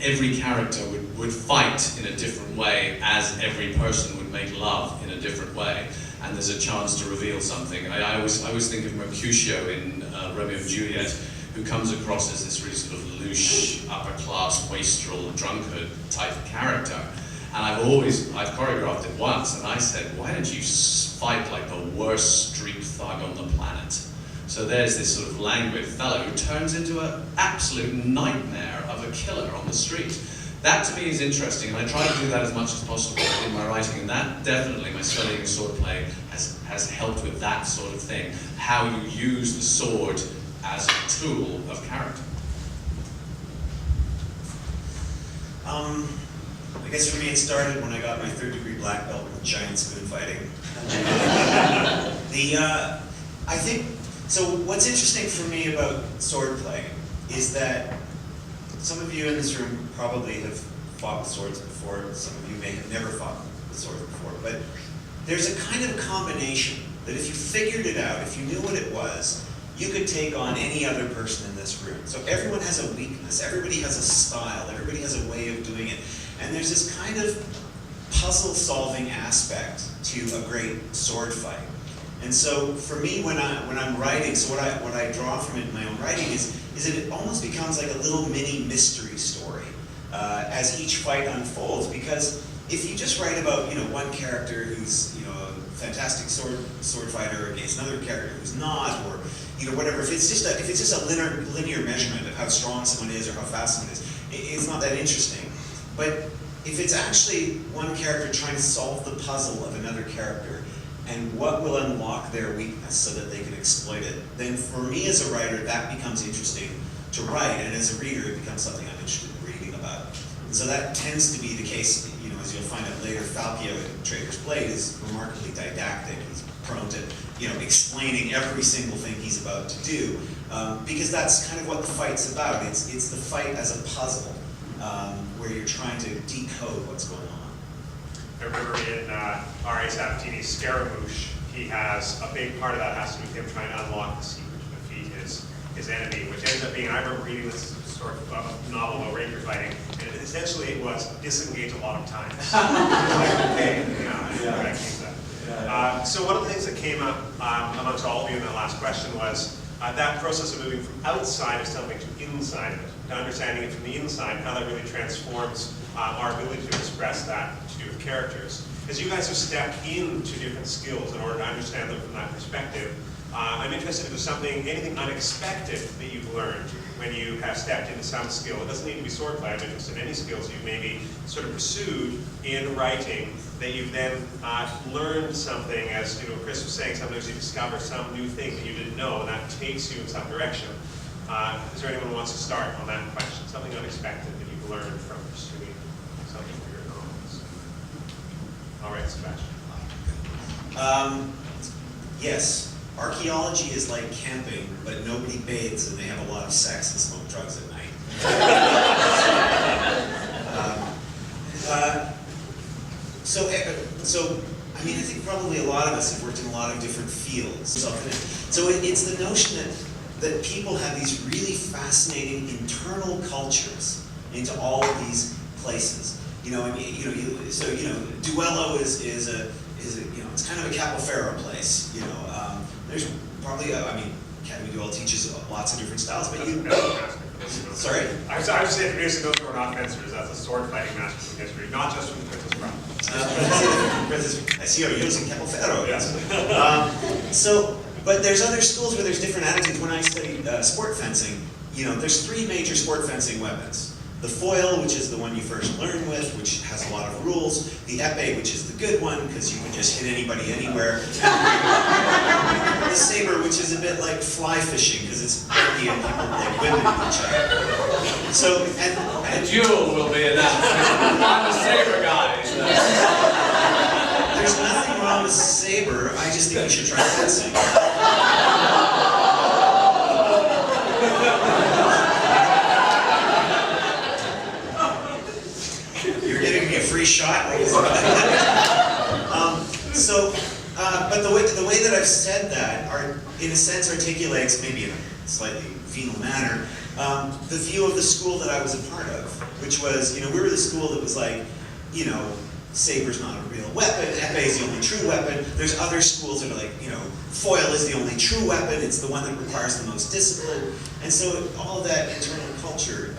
every character would fight in a different way, as every person would make love in a different way, and there's a chance to reveal something. I always think of Mercutio in Romeo and Juliet, who comes across as this really sort of louche, upper-class, wastrel, drunkard type of character. And I've choreographed it once, and I said, why don't you fight like the worst street thug on the planet? So there's this sort of languid fellow who turns into an absolute nightmare of a killer on the street. That to me is interesting, and I try to do that as much as possible in my writing, and that definitely, my studying of swordplay has helped with that sort of thing, how you use the sword as a tool of character. I guess for me it started when I got my 3rd-degree black belt with giant spoon fighting. I think, so what's interesting for me about swordplay is that some of you in this room probably have fought with swords before, some of you may have never fought with swords before, but there's a kind of combination that if you figured it out, if you knew what it was, you could take on any other person in this room. So everyone has a weakness, everybody has a style, everybody has a way of doing it. And there's this kind of puzzle-solving aspect to a great sword fight. And so for me, when I'm writing, so what I draw from it in my own writing is that it almost becomes like a little mini mystery story as each fight unfolds. Because if you just write about one character who's a fantastic sword fighter against another character who's not, or whatever, if it's just a linear measurement of how strong someone is or how fast someone is, it's not that interesting. But if it's actually one character trying to solve the puzzle of another character, and what will unlock their weakness so that they can exploit it, then for me as a writer, that becomes interesting to write, and as a reader, it becomes something I'm interested in reading about. And so that tends to be the case, as you'll find out later, Falkio in Trader's Blade is remarkably didactic. He's prone to, explaining every single thing he's about to do, because that's kind of what the fight's about. It's the fight as a puzzle, where you're trying to decode what's going on. I remember in R.A. Sabatini's Scaramouche, he has a big part of that has to do with him trying to unlock the secret to defeat his enemy, which ends up being, I remember reading this sort of novel about ranger fighting, and essentially it was disengage a lot of times. Like, okay, I keep that. So one of the things that came up amongst all of you in that last question was that process of moving from outside of something to inside of it, to understanding it from the inside, how that really transforms our ability to express that to do with characters. As you guys have stepped into different skills in order to understand them from that perspective, I'm interested if there's anything unexpected that you've learned when you have stepped into some skill. It doesn't need to be swordplay. I'm interested in any skills you've maybe sort of pursued in writing that you've then learned something. As Chris was saying, sometimes you discover some new thing that you didn't know, and that takes you in some direction. Is there anyone who wants to start on that question? Something unexpected that you've learned from pursuing something for your novels? All right, Sebastian. Yes. Archaeology is like camping, but nobody bathes and they have a lot of sex and smoke drugs at night. So I think probably a lot of us have worked in a lot of different fields. So it's the notion that people have these really fascinating internal cultures into all of these places. Duello is it's kind of a Capo Ferro place. There's probably Academy Duel teaches lots of different styles, but sorry? I would say for those who are not fencers, that's a sword fighting master from history, not just from the Princess Crown. I see you're using Capo Ferro. Yes. But there's other schools where there's different attitudes. When I studied sport fencing, there's three major sport fencing weapons. The foil, which is the one you first learn with, which has a lot of rules. The epee, which is the good one, because you can just hit anybody anywhere. The saber, which is a bit like fly fishing, because it's deadly and people like women each other. So, A duel will be announced. I'm a saber guy. There's nothing wrong with saber. I just think you should try fencing. Free shot. But the way that I've said that, in a sense, articulates, maybe in a slightly venal manner, the view of the school that I was a part of, which was, we were the school that was like, saber's not a real weapon, epee is the only true weapon. There's other schools that are like, foil is the only true weapon, it's the one that requires the most discipline. And so all of that internal culture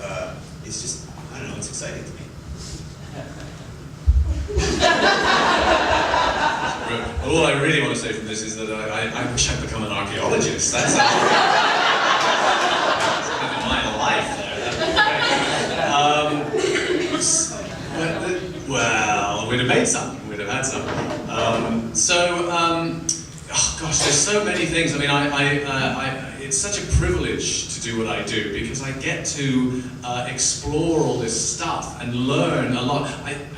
is just, I don't know, it's exciting to me. All I really want to say from this is that I wish I'd become an archaeologist. That's my life there. Well, we'd have made some. We'd have had some. Oh gosh, there's so many things. It's such a privilege to do what I do because I get to explore all this stuff and learn a lot.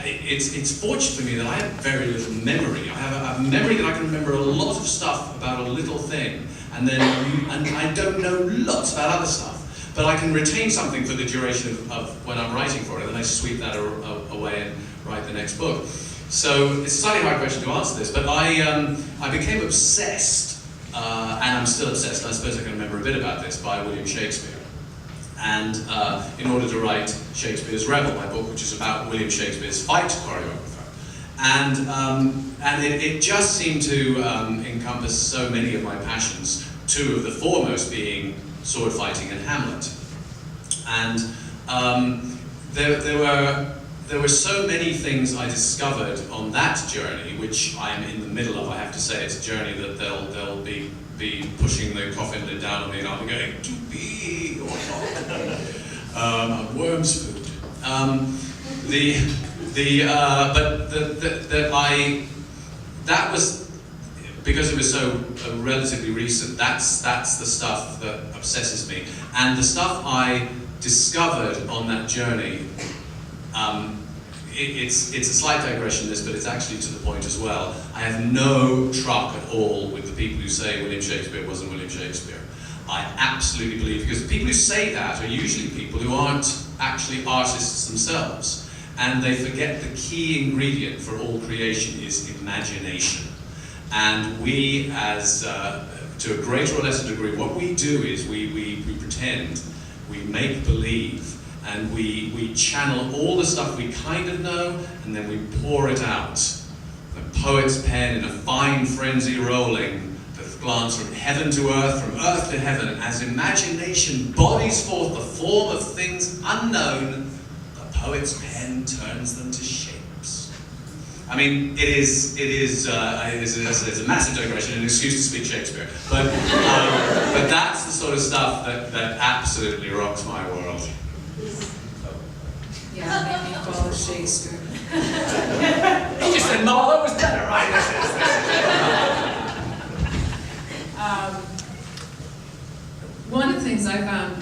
It's fortunate for me that I have very little memory. I have a memory that I can remember a lot of stuff about a little thing, and I don't know lots about other stuff. But I can retain something for the duration of when I'm writing for it, and then I sweep that away and write the next book. So it's a slightly hard question to answer this, but I became obsessed. And I'm still obsessed, and I suppose I can remember a bit about this, by William Shakespeare. And in order to write Shakespeare's Rebel, my book, which is about William Shakespeare's fight choreographer. And it just seemed to encompass so many of my passions, two of the foremost being sword fighting and Hamlet. And there were so many things I discovered on that journey, which I'm in the middle of. I have to say, it's a journey that they'll be pushing the coffin lid down on me, and I'll be going, to be or not. Worm's food. That was, because it was so relatively recent, that's the stuff that obsesses me. And the stuff I discovered on that journey it's a slight digression this, but it's actually to the point as well. I have no truck at all with the people who say William Shakespeare wasn't William Shakespeare. I absolutely believe, because the people who say that are usually people who aren't actually artists themselves, and they forget the key ingredient for all creation is imagination. And we, as to a greater or lesser degree, what we do is we pretend, we make believe, and we channel all the stuff we kind of know, and then we pour it out. The poet's pen in a fine frenzy rolling, doth glance from heaven to earth to heaven, as imagination bodies forth the form of things unknown, the poet's pen turns them to shapes. I mean, it is a massive digression, an excuse to speak Shakespeare, but that's the sort of stuff that absolutely rocks my world. Yeah, maybe follow Shakespeare. He just said, no, that was better, right? One of the things I found,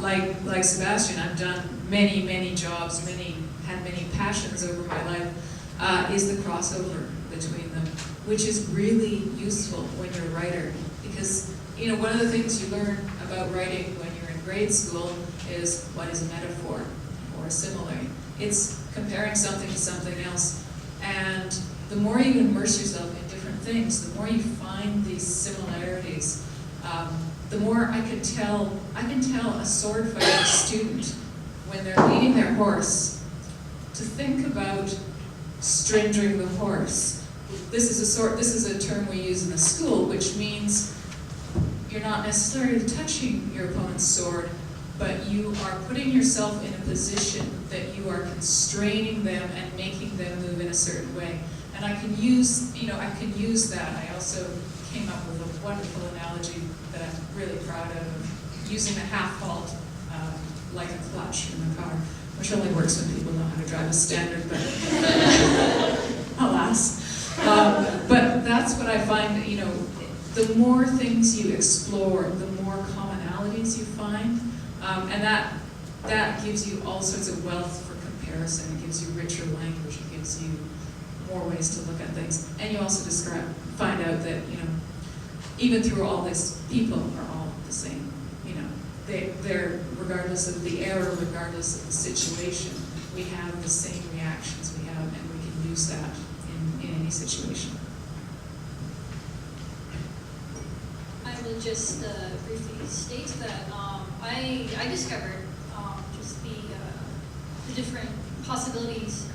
like Sebastian, I've done many jobs, had many passions over my life, is the crossover between them, which is really useful when you're a writer. Because, you know, one of the things you learn about writing when you're in grade school is what is a metaphor or a simile. It's comparing something to something else. And the more you immerse yourself in different things, the more you find these similarities. The more I can tell a sword fighting student when they're leading their horse to think about stringing the horse. This is a term we use in the school, which means you're not necessarily touching your opponent's sword, but you are putting yourself in a position that you are constraining them and making them move in a certain way. And I can use that. I also came up with a wonderful analogy that I'm really proud of using a half halt like a clutch in the car, which only works when people know how to drive a standard, but alas. But that's what I find, you know, the more things you explore, the more commonalities you find, and that gives you all sorts of wealth for comparison. It gives you richer language. It gives you more ways to look at things. And you also find out that, you know, even through all this, people are all the same. You know, they're regardless of the era, regardless of the situation, we have the same reactions we have, and we can use that in any situation. I will just briefly state that I discovered just the different possibilities,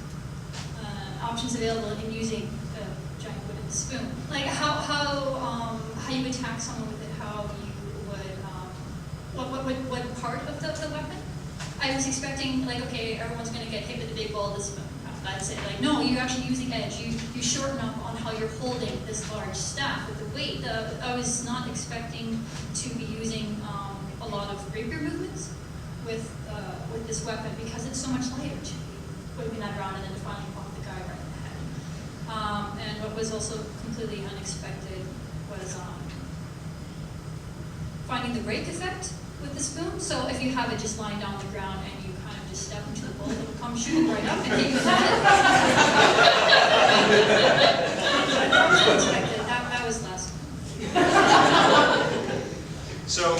options available in using a giant wooden spoon. Like how you attack someone with it, how you would, what part of the weapon? I was expecting, like, okay, everyone's going to get hit with the big ball of the spoon. That's it. Like, no, you actually use the edge. You shorten up on how you're holding this large staff with the weight. I was not expecting to be using a lot of rapier movements with this weapon because it's so much lighter to be whipping that around and then finally pop the guy right in the head. And what was also completely unexpected was finding the rake effect with the spoon. So if you have it just lying down on the ground and you kind of just step into the bowl, it'll come shooting right up and hit you with it. That was last one. So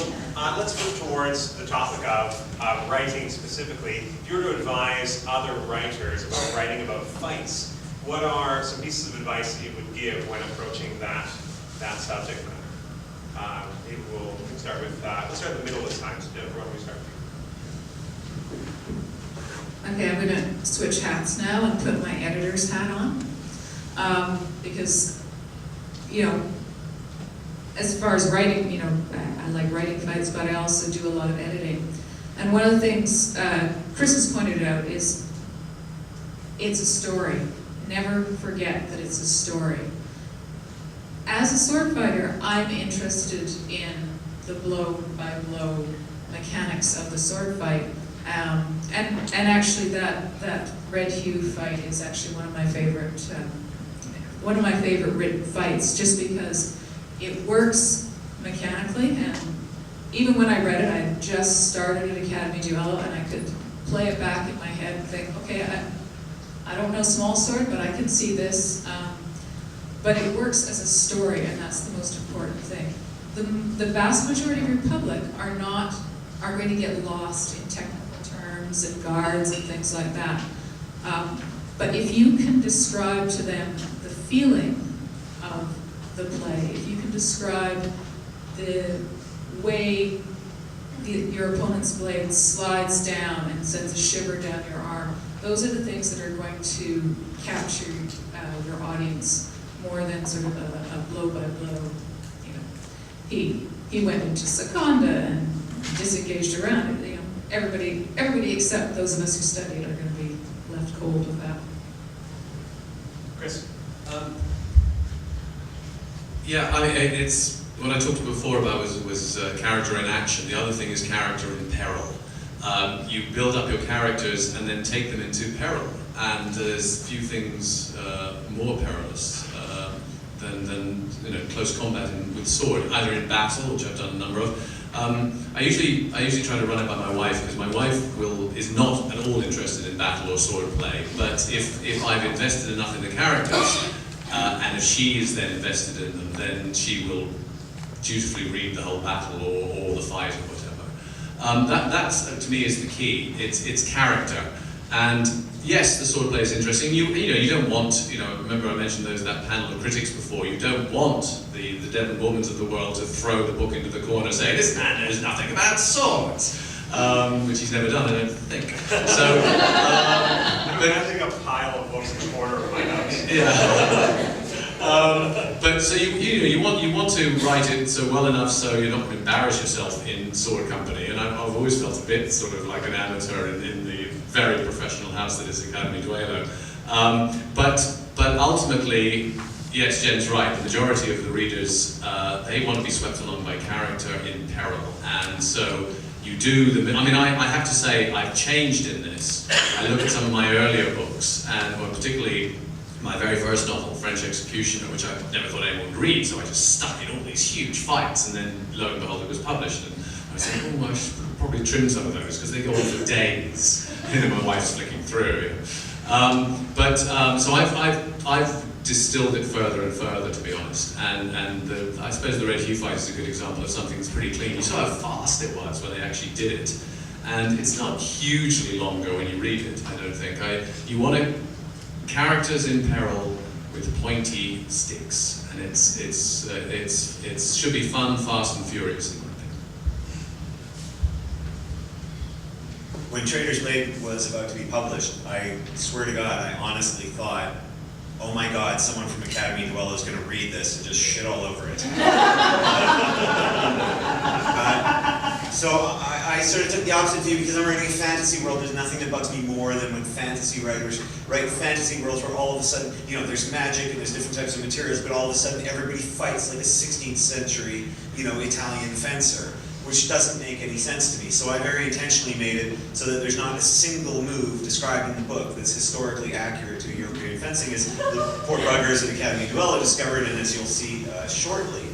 let's move towards the topic of writing specifically. If you were to advise other writers about writing about fights, what are some pieces of advice that you would give when approaching that subject matter? Maybe we can start with, let's start in the middle this time. So Jennifer, why don't we start with you? Okay, I'm going to switch hats now and put my editor's hat on, because, you know, as far as writing, you know, I like writing fights, but I also do a lot of editing. And one of the things Chris has pointed out is it's a story. Never forget that it's a story. As a sword fighter, I'm interested in the blow-by-blow mechanics of the sword fight. And actually that Red Hue fight is actually one of my favorite written fights, just because it works mechanically. And even when I read it, I had just started at Academy Duello and I could play it back in my head and think, okay, I don't know small sword, but I can see this. But it works as a story, and that's the most important thing. The vast majority of your public are going to get lost in technical terms and guards and things like that. But if you can describe to them the feeling of the play, if you can describe the way your opponent's blade slides down and sends a shiver down your arm, those are the things that are going to capture your audience more than sort of a blow by blow. You know, he went into Seconda and disengaged around it. You know, everybody except those of us who studied are going to be left cold with that. Chris? Yeah, I mean, it's what I talked before about was character in action. The other thing is character in peril. You build up your characters and then take them into peril. And there's few things more perilous than close combat with sword, either in battle, which I've done a number of. I usually try to run it by my wife, because my wife is not at all interested in battle or sword play. But if I've invested enough in the characters, and if she is then invested in them, then she will dutifully read the whole battle or the fight or whatever. That's to me is the key. It's character. And yes, the sword play is interesting. You don't want, remember I mentioned that panel of critics before, you don't want the Devon Bormans of the world to throw the book into the corner saying, this man knows nothing about swords, which he's never done, I don't think. So, I'm imagining a pile of books in the corner of my house. Yeah. But so you want to write it so well enough so you're not going to embarrass yourself in sword company, and I've always felt a bit sort of like an amateur in the very professional house that is Academy Duelo. But ultimately, yes, Jen's right. The majority of the readers they want to be swept along by character in peril, and so you do the. I mean, I have to say I've changed in this. I look at some of my earlier books, and particularly my very first novel, French Executioner, which I never thought anyone would read, so I just stuck in all these huge fights, and then lo and behold it was published, and I was saying, oh, I should probably trim some of those, because they go on for days, and my wife's flicking through. So I've distilled it further and further, to be honest, and I suppose the Red Hue fight is a good example of something that's pretty clean. You saw how fast it was when they actually did it, and it's not hugely longer when you read it, I don't think. You want to characters in peril with pointy sticks, and it should be fun, fast, and furious, in my opinion. When Traitor's Blade was about to be published, I swear to God, I honestly thought, oh my God, someone from Academy Duelo is going to read this and just shit all over it. So I sort of took the opposite view, because I'm writing a fantasy world. There's nothing that bugs me more than when fantasy writers write fantasy worlds where all of a sudden, there's magic and there's different types of materials, but all of a sudden everybody fights like a 16th century, Italian fencer, which doesn't make any sense to me. So I very intentionally made it so that there's not a single move described in the book that's historically accurate to European fencing, as the poor buggers at Academy Duelo discovered, and as you'll see shortly.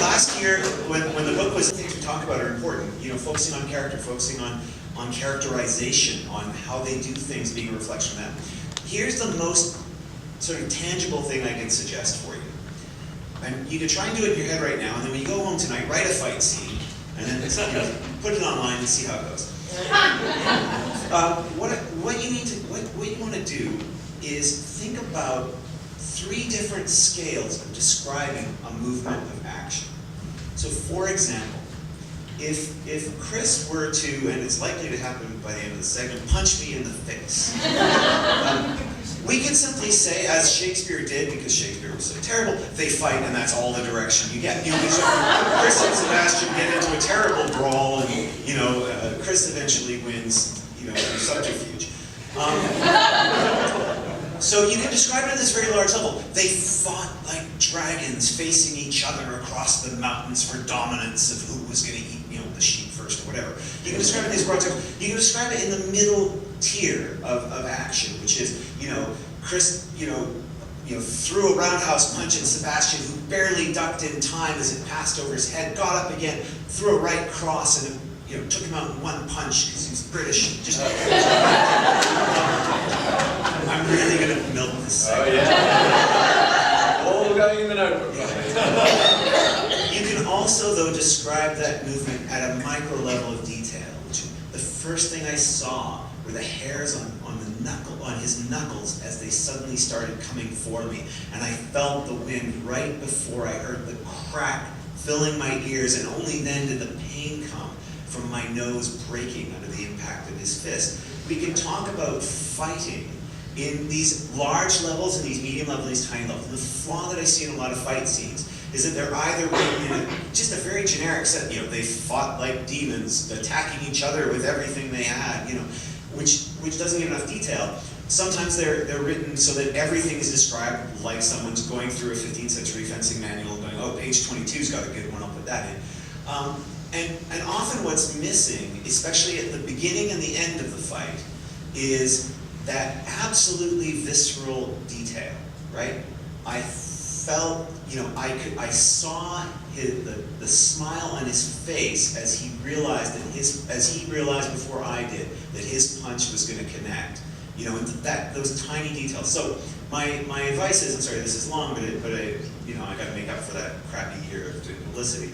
Last year, when the book was, things we talk about are important. Focusing on character, focusing on characterization, on how they do things, being a reflection of them. Here's the most sort of tangible thing I can suggest for you. And you can try and do it in your head right now, and then when you go home tonight, write a fight scene, and then put it online and see how it goes. What you want to do is think about 3 different scales of describing a movement of action. So, for example, if Chris were to, and it's likely to happen by the end of the segment, punch me in the face, we could simply say, as Shakespeare did, because Shakespeare was so terrible, they fight and that's all the direction you get. Chris and Sebastian get into a terrible brawl, and Chris eventually wins, through subterfuge. So you can describe it at this very large level. They fought like dragons, facing each other across the mountains for dominance of who was going to eat, the sheep first or whatever. You can describe it in these broad terms. You can describe it in the middle tier of action, which is, Chris, threw a roundhouse punch at Sebastian, who barely ducked in time as it passed over his head, got up again, threw a right cross, and took him out in one punch because he's British. Just I'm really going to milk this segment. Oh yeah. All going in the notebook. You can also, though, describe that movement at a micro level of detail. Which the first thing I saw were the hairs on his knuckles as they suddenly started coming for me, and I felt the wind right before I heard the crack filling my ears, and only then did the pain come from my nose breaking under the impact of his fist. We can talk about fighting in these large levels and these medium levels and these tiny levels. And the flaw that I see in a lot of fight scenes is that they're either written in just a very generic set, they fought like demons, attacking each other with everything they had, which doesn't give enough detail. Sometimes they're written so that everything is described like someone's going through a 15th century fencing manual and going, oh, page 22's got a good one, I'll put that in. And often what's missing, especially at the beginning and the end of the fight, is that absolutely visceral detail, right? I felt, I saw the smile on his face as he realized before I did that his punch was going to connect. And those tiny details. So my advice is, I'm sorry, this is long, but I got to make up for that crappy year of publicity.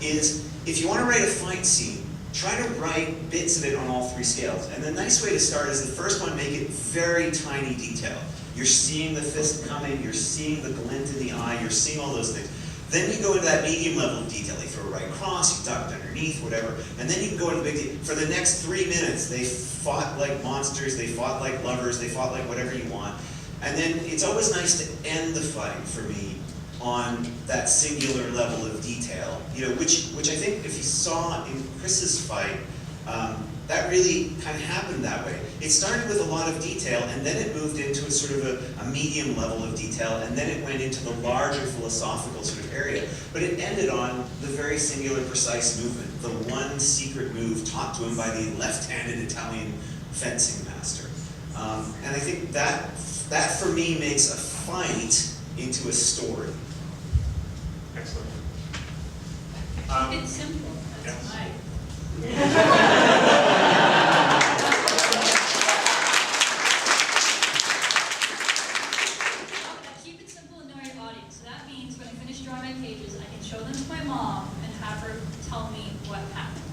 Is if you want to write a fight scene, try to write bits of it on all three scales. And the nice way to start is the first one, make it very tiny detail. You're seeing the fist coming, you're seeing the glint in the eye, you're seeing all those things. Then you go into that medium level of detail. They throw a right cross, you ducked underneath, whatever. And then you can go into the big deal. For the next 3 minutes, they fought like monsters, they fought like lovers, they fought like whatever you want. And then it's always nice to end the fight, for me, on that singular level of detail. Which I think if you saw in Chris's fight, that really kind of happened that way. It started with a lot of detail, and then it moved into a sort of a medium level of detail, and then it went into the larger philosophical sort of area. But it ended on the very singular, precise movement, the one secret move taught to him by the left-handed Italian fencing master. And I think that for me makes a fight into a story. Excellent. It's simple, that's yes. right. Keep it simple and know your audience. So that means when I finish drawing my pages, I can show them to my mom and have her tell me what happened.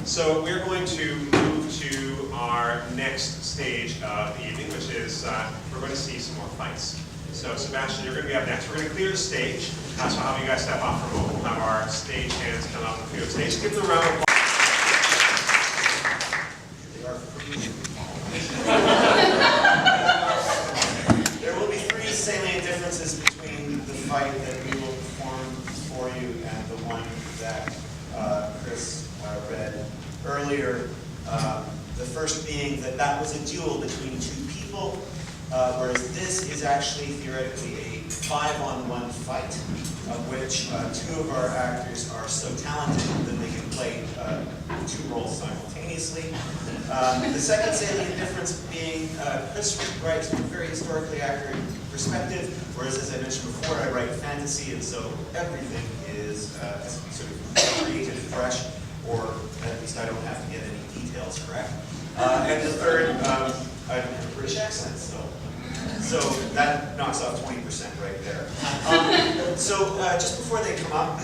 So we're going to move to our next stage of the evening, which is we're going to see some more fights. So Sebastian, you're going to be up next. We're going to clear the stage. So I'll have you guys step off for a moment. We'll have our stage hands come out and clear the stage. Give them a round of applause. There will be 3 salient differences between the fight that we will perform for you and the one that Chris read earlier. The first being that was a duel between 2 people, whereas this is actually theoretically a 5-on-1 fight, of which 2 of our actors are so talented that they can play 2 roles simultaneously. The second salient difference being Chris writes from a very historically accurate perspective, whereas, as I mentioned before, I write fantasy, and so everything is has to be sort of created fresh, or at least I don't have to get any details correct. And the third, I don't have a British accent, so that knocks off 20% right there. Just before they come up,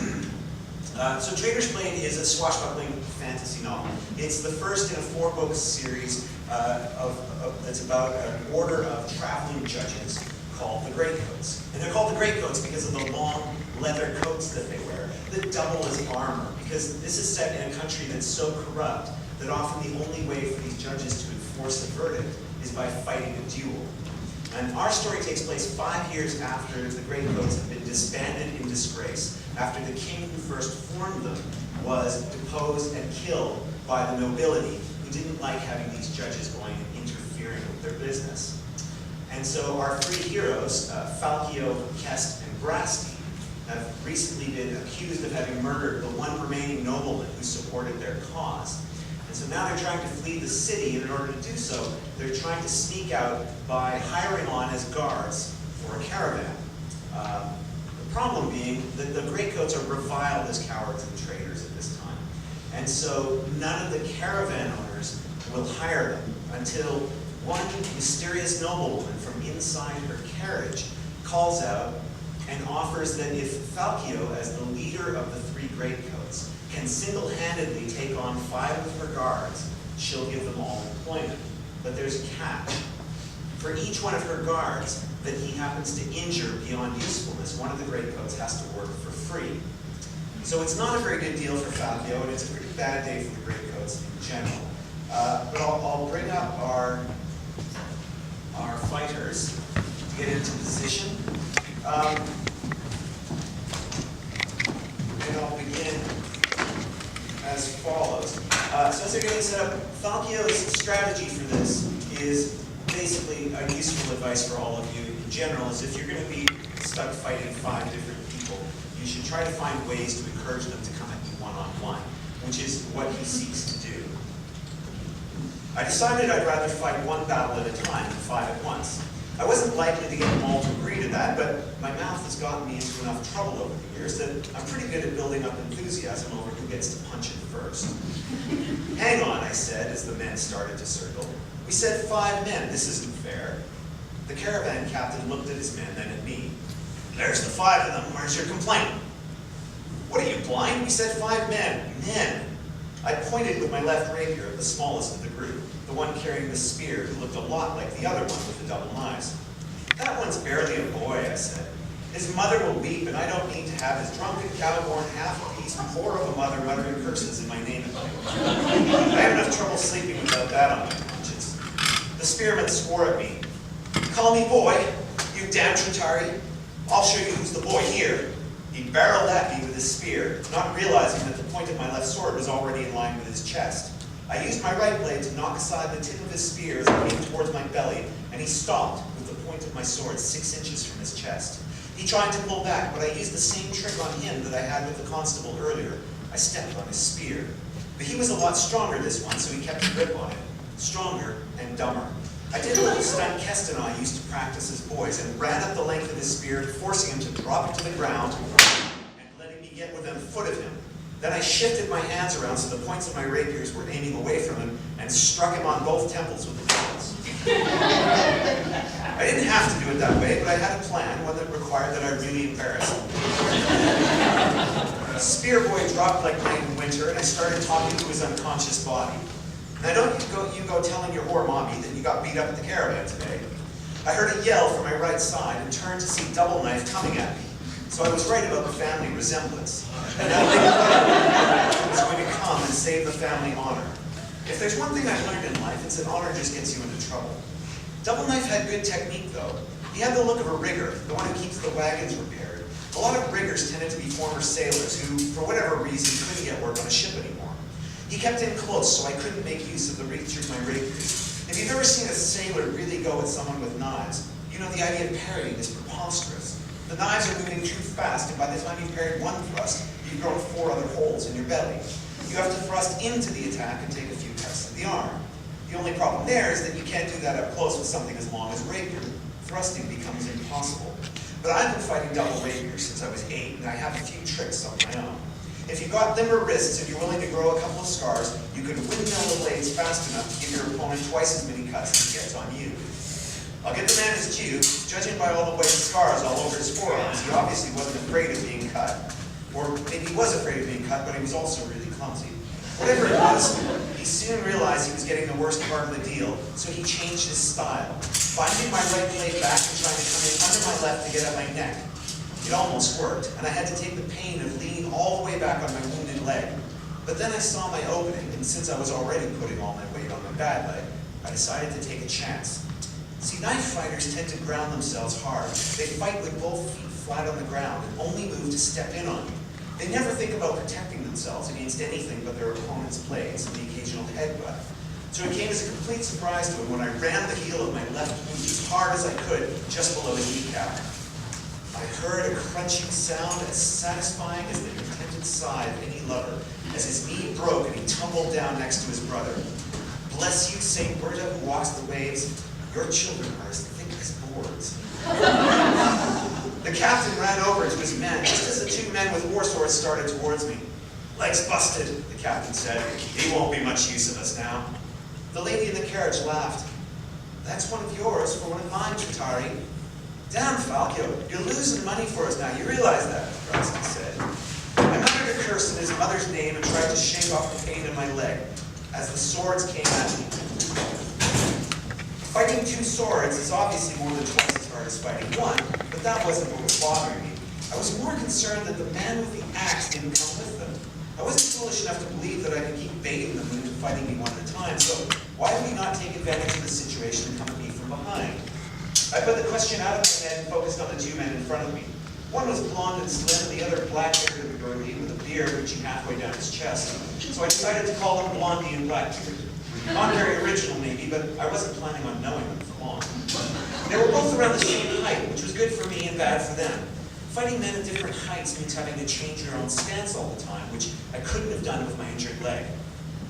so Traitor's Blade is a swashbuckling fantasy novel. It's the first in a 4-book series that's about an order of traveling judges called the Greatcoats. And they're called the Greatcoats because of the long leather coats that they wear that double as armor, because this is set in a country that's so corrupt that often the only way for these judges to enforce a verdict is by fighting a duel. And our story takes place 5 years after the Greatcoats have been disbanded in disgrace, after the king who first formed them was deposed and killed by the nobility, who didn't like having these judges going and interfering with their business. And so our 3 heroes, Falchio, Kest, and Grasti, have recently been accused of having murdered the one remaining nobleman who supported their cause. And so now they're trying to flee the city, and in order to do so, they're trying to sneak out by hiring on as guards for a caravan. The problem being that the Greycoats are reviled as cowards and traitors at this time. And so none of the caravan owners will hire them until one mysterious noblewoman from inside her carriage calls out and offers that if Falkio, as the leader of the 3 Greycoats, can single-handedly take on 5 of her guards, she'll give them all employment. But there's a catch. For each one of her guards that he happens to injure beyond usefulness, one of the Greycoats has to work for free. So it's not a very good deal for Falkio, and it's a pretty bad day for the Greycoats in general. But I'll bring up our fighters to get into position. And I'll begin as follows. So as they're getting set up, Falkio's strategy for this is basically a useful advice for all of you in general, is if you're going to be stuck fighting 5 different people, you should try to find ways to encourage them to come at you one-on-one, which is what he seeks to do. I decided I'd rather fight 1 battle at a time than 5 at once. I wasn't likely to get them all to agree to that, but my mouth has gotten me into enough trouble over the years that I'm pretty good at building up enthusiasm over who gets to punch it first. Hang on, I said, as the men started to circle. We said 5 men. This isn't fair. The caravan captain looked at his men, then at me. There's the 5 of them. Where's your complaint? What are you, blind? We said 5 men. Men. I pointed with my left rapier at the smallest of the group, the one carrying the spear who looked a lot like the other one with the double knives. That one's barely a boy, I said. His mother will weep, and I don't need to have his drunken cowborn half-piece whore of a mother muttering curses in my name at night. I have enough trouble sleeping without that on my conscience. The spearman swore at me. Call me boy, you damn Tritari. I'll show you who's the boy here. He barreled at me with his spear, not realizing that the point of my left sword was already in line with his chest. I used my right blade to knock aside the tip of his spear as it came towards my belly, and he stopped with the point of my sword 6 inches from his chest. He tried to pull back, but I used the same trick on him that I had with the constable earlier. I stepped on his spear. But he was a lot stronger this one, so he kept a grip on it. Stronger and dumber. I did a little stunt Keston and I used to practice as boys and ran up the length of his spear, forcing him to drop it to the ground and letting me get within a foot of him. Then I shifted my hands around so the points of my rapiers were aiming away from him and struck him on both temples with the points. I didn't have to do it that way, but I had a plan, one that required that I really embarrass him. Spear boy dropped like night in winter, and I started talking to his unconscious body. Now don't you go telling your whore mommy that you got beat up at the caravan today. I heard a yell from my right side and turned to see Double Knife coming at me. So I was right about the family resemblance. And now I was going to come and save the family honor. If there's one thing I've learned in life, it's that honor just gets you into trouble. Double Knife had good technique, though. He had the look of a rigger, the one who keeps the wagons repaired. A lot of riggers tended to be former sailors who, for whatever reason, couldn't get work on a ship anymore. He kept in close, so I couldn't make use of the reach of my rapiers. If you've ever seen a sailor really go at someone with knives, you know the idea of parrying is preposterous. The knives are moving too fast, and by the time you've parried one thrust, you've grown 4 other holes in your belly. You have to thrust into the attack and take a few cuts to the arm. The only problem there is that you can't do that up close with something as long as rapier. Thrusting becomes impossible. But I've been fighting double rapiers since I was 8, and I have a few tricks on my own. If you've got limber wrists and you're willing to grow a couple of scars, you can windmill the blades fast enough to give your opponent twice as many cuts as he gets on you. I'll give the man his due. Judging by all the white scars all over his forearms, he obviously wasn't afraid of being cut. Or maybe he was afraid of being cut, but he was also really clumsy. Whatever it was, he soon realized he was getting the worst part of the deal, so he changed his style, binding my right blade back and trying to come in under my left to get at my neck. It almost worked, and I had to take the pain of leaning all the way back on my wounded leg. But then I saw my opening, and since I was already putting all my weight on my bad leg, I decided to take a chance. See, knife fighters tend to ground themselves hard. They fight with both feet flat on the ground and only move to step in on you. They never think about protecting themselves against anything but their opponent's blades and the occasional headbutt. So it came as a complete surprise to him when I ran the heel of my left boot as hard as I could just below his kneecap. I heard a crunching sound as satisfying as the contented sigh of any lover as his knee broke and he tumbled down next to his brother. Bless you, Saint Berta, who walks the waves. Your children are as thick as boards. The captain ran over to his men, just as the two men with war swords started towards me. Legs busted, the captain said. He won't be much use of us now. The lady in the carriage laughed. That's one of yours for one of mine, Chitari. Damn, Falco, you're losing money for us now. You realize that, Rusty said. I muttered a curse in his mother's name and tried to shake off the pain in my leg as the swords came at me. Fighting two swords is obviously more than twice as hard as fighting one, but that wasn't what was bothering me. I was more concerned that the man with the axe didn't come with them. I wasn't foolish enough to believe that I could keep baiting them into fighting me one at a time, so why did we not take advantage of the situation and come at me from behind? I put the question out of my head and focused on the two men in front of me. One was blonde and slim, and the other black-haired and burly, with a beard reaching halfway down his chest. So I decided to call them Blondie and Blackbeard. Not very original, maybe, but I wasn't planning on knowing them for long. They were both around the same height, which was good for me and bad for them. Fighting men at different heights means having to change your own stance all the time, which I couldn't have done with my injured leg.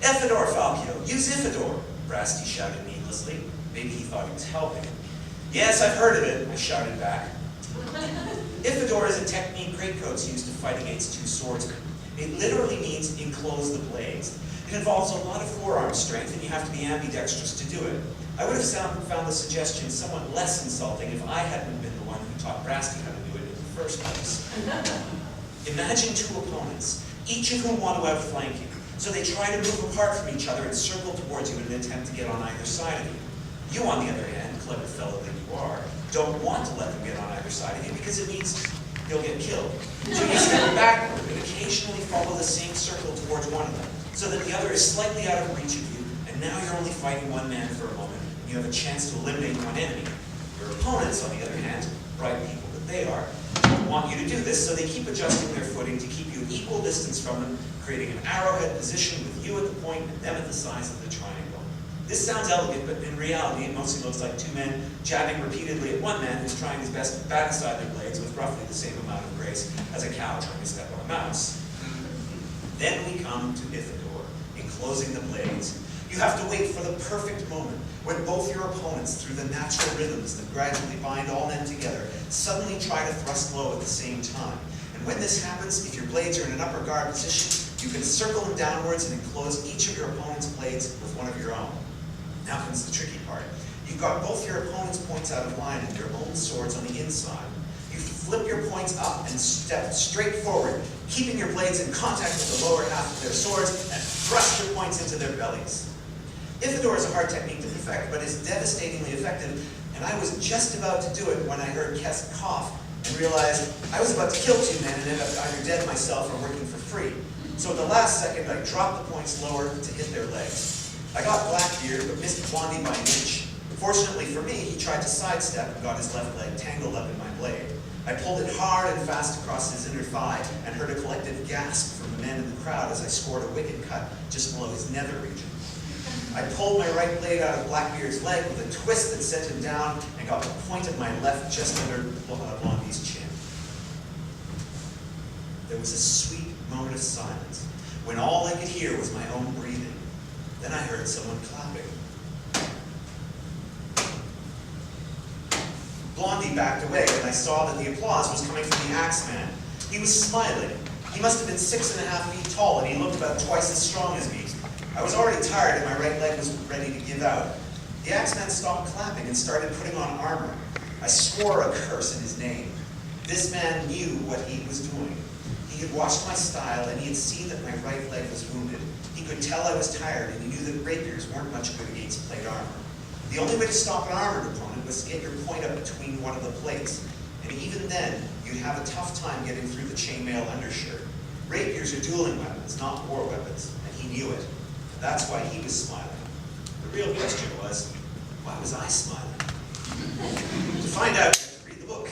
Ifidor, Falco, use Ifidor, Brasty shouted needlessly. Maybe he thought he was helping. Yes, I've heard of it, I shouted back. Ifidor is a technique greatcoats use to fight against two swordsmen. It literally means enclose the blades. It involves a lot of forearm strength, and you have to be ambidextrous to do it. I would have found the suggestion somewhat less insulting if I hadn't been the one who taught Brasty how to do it in the first place. Imagine two opponents, each of whom want to outflank you. So they try to move apart from each other and circle towards you in an attempt to get on either side of you. You, on the other hand, clever fellow that you are, don't want to let them get on either side of you because it means you'll get killed. So you step backward and occasionally follow the same circle towards one of them, so that the other is slightly out of reach of you, and now you're only fighting one man for a moment, and you have a chance to eliminate one enemy. Your opponents, on the other hand, bright people that they are, want you to do this, so they keep adjusting their footing to keep you equal distance from them, creating an arrowhead position with you at the point and them at the size of the triangle. This sounds elegant, but in reality it mostly looks like two men jabbing repeatedly at one man who's trying his best to back aside their blades with roughly the same amount of grace as a cow trying to step on a mouse. Then we come to Ifidor, enclosing the blades. You have to wait for the perfect moment when both your opponents, through the natural rhythms that gradually bind all men together, suddenly try to thrust low at the same time. And when this happens, if your blades are in an upper guard position, you can circle them downwards and enclose each of your opponent's blades with one of your own. Now comes the tricky part. You've got both your opponent's points out of line and your own swords on the inside. You flip your points up and step straight forward, keeping your blades in contact with the lower half of their swords, and thrust your points into their bellies. Ifidor is a hard technique to perfect, but is devastatingly effective, and I was just about to do it when I heard Kes cough and realized I was about to kill two men and end up either dead myself or working for free. So at the last second, I dropped the points lower to hit their legs. I got Blackbeard, but missed Blondie by an inch. Fortunately for me, he tried to sidestep and got his left leg tangled up in my blade. I pulled it hard and fast across his inner thigh and heard a collective gasp from the men in the crowd as I scored a wicked cut just below his nether region. I pulled my right blade out of Blackbeard's leg with a twist that sent him down and got the point of my left just under Blondie's chin. There was a sweet moment of silence when all I could hear was my own breathing. Then I heard someone clapping. Blondie backed away, and I saw that the applause was coming from the Axeman. He was smiling. He must have been 6.5 feet tall, and he looked about twice as strong as me. I was already tired, and my right leg was ready to give out. The Axeman stopped clapping and started putting on armor. I swore a curse in his name. This man knew what he was doing. He had watched my style, and he had seen that my right leg was wounded. He could tell I was tired, and he knew that rapiers weren't much good against plate armor. The only way to stop an armored opponent was to get your point up between one of the plates, and even then, you'd have a tough time getting through the chainmail undershirt. Rapiers are dueling weapons, not war weapons, and he knew it. That's why he was smiling. The real question was, why was I smiling? To find out, you have to read the book.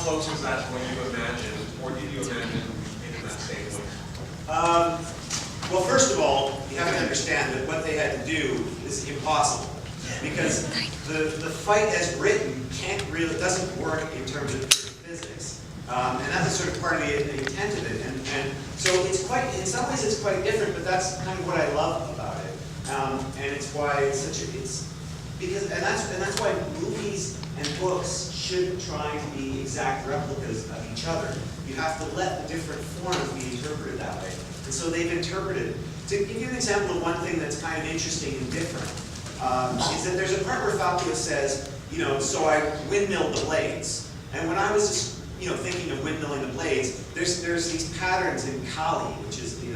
close is that to what you imagined, or did you imagine it in that same way? Well, first of all, you have to understand that what they had to do is impossible. Because the fight as written doesn't work in terms of physics. And that was sort of part of the intent of it. And so it's quite, in some ways it's quite different, but that's kind of what I love about it. And it's why it's such a, and that's why movies and books shouldn't try to be exact replicas of each other. You have to let the different forms be interpreted that way. And so they've interpreted. To give you an example of one thing that's kind of interesting and different, is that there's a part where Falco says, so I windmilled the blades. And when I was just, thinking of windmilling the blades, there's these patterns in Kali, which is, the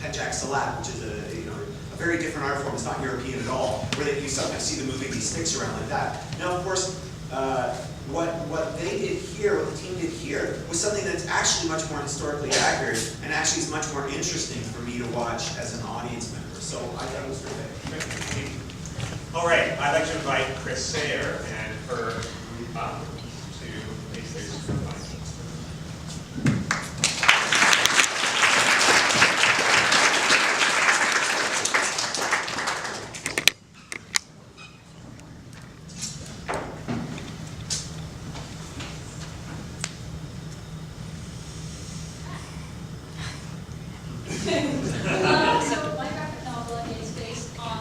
Penchak Salat, which is a very different art form. It's not European at all, where you sometimes see them moving these sticks around like that. Now, of course, what they did here, what the team did here, was something that's actually much more historically accurate, and actually is much more interesting for me to watch as an audience member. So I thought it was terrific. All right, I'd like to invite Chris Sayer and her group up to make this remark. So my graphic novel is based on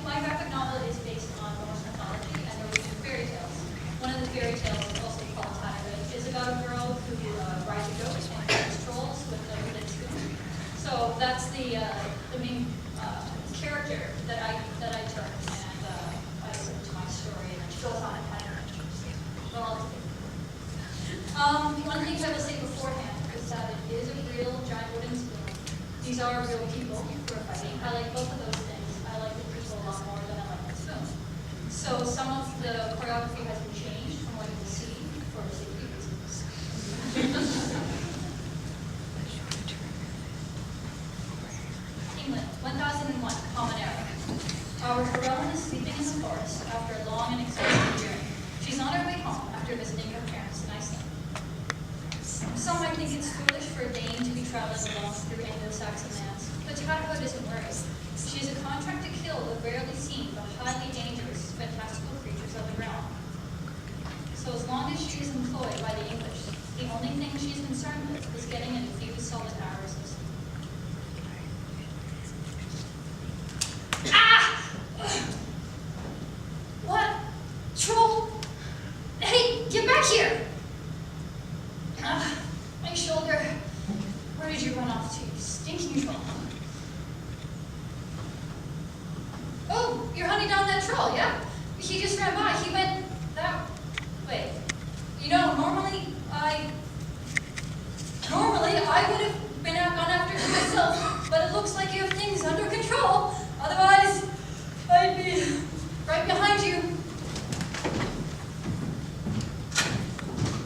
my graphic novel is based on Norse mythology and Norwegian fairy tales. One of the fairy tales, also called Tyra, is about a girl who rides a goat and catches trolls with a wooden spoon. So that's the main character that I took and I put into my story, and she goes on and kind of one thing I will say beforehand is that it is a real giant wooden spoon. These are real people who are fighting. I like both of those things. I like the people a lot more than I like the spoon. So some of the choreography has been changed from what you will see for safety reasons. England, 1001, Common Era. Our heroine is sleeping in the forest after a long and expensive journey. She's on her way home after visiting her parents in Iceland. Some might think it's foolish for a Dane to be traveling alone through Anglo-Saxon lands, but Tadhood isn't worried. She is a contract to kill the rarely seen but highly dangerous, fantastical creatures of the realm. So as long as she is employed by the English, the only thing she is concerned with is getting in a few solid hours of sleep. Ah! What? Troll? Hey, get back here! My shoulder. Where did you run off to, you stinking troll? Oh, you're hunting down that troll, yeah? He just ran by. He went that way. Normally I would have been out gone after him myself, but it looks like you have things under control. Otherwise, I'd be right behind you.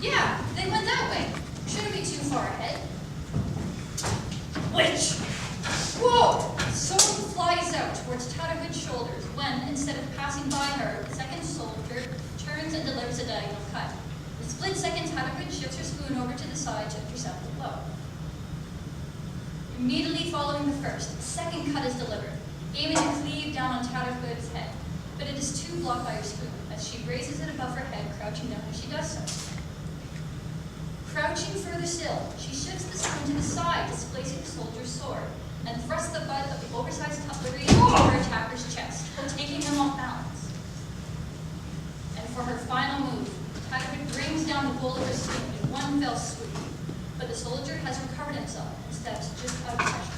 Yeah, they went that way. Shouldn't be too far ahead. Witch! Whoa! Sword flies out towards Tatterhood's shoulders when, instead of passing by her, the second soldier turns and delivers a diagonal cut. In a split second, Tatterhood shifts her spoon over to the side to intercept the blow. Immediately following the first, the second cut is delivered, aiming to cleave down on Tatterhood's head, but it is too blocked by her spoon as she raises it above her head, crouching down as she does so. Crouching further still, she shifts the spoon to the side, displacing the soldier's sword, and thrusts the butt of the oversized cutlery into her attacker's chest, taking him off balance. And for her final move, Tatterhood brings down the bowl of her spoon in one fell swoop, but the soldier has recovered himself and steps just out of pressure.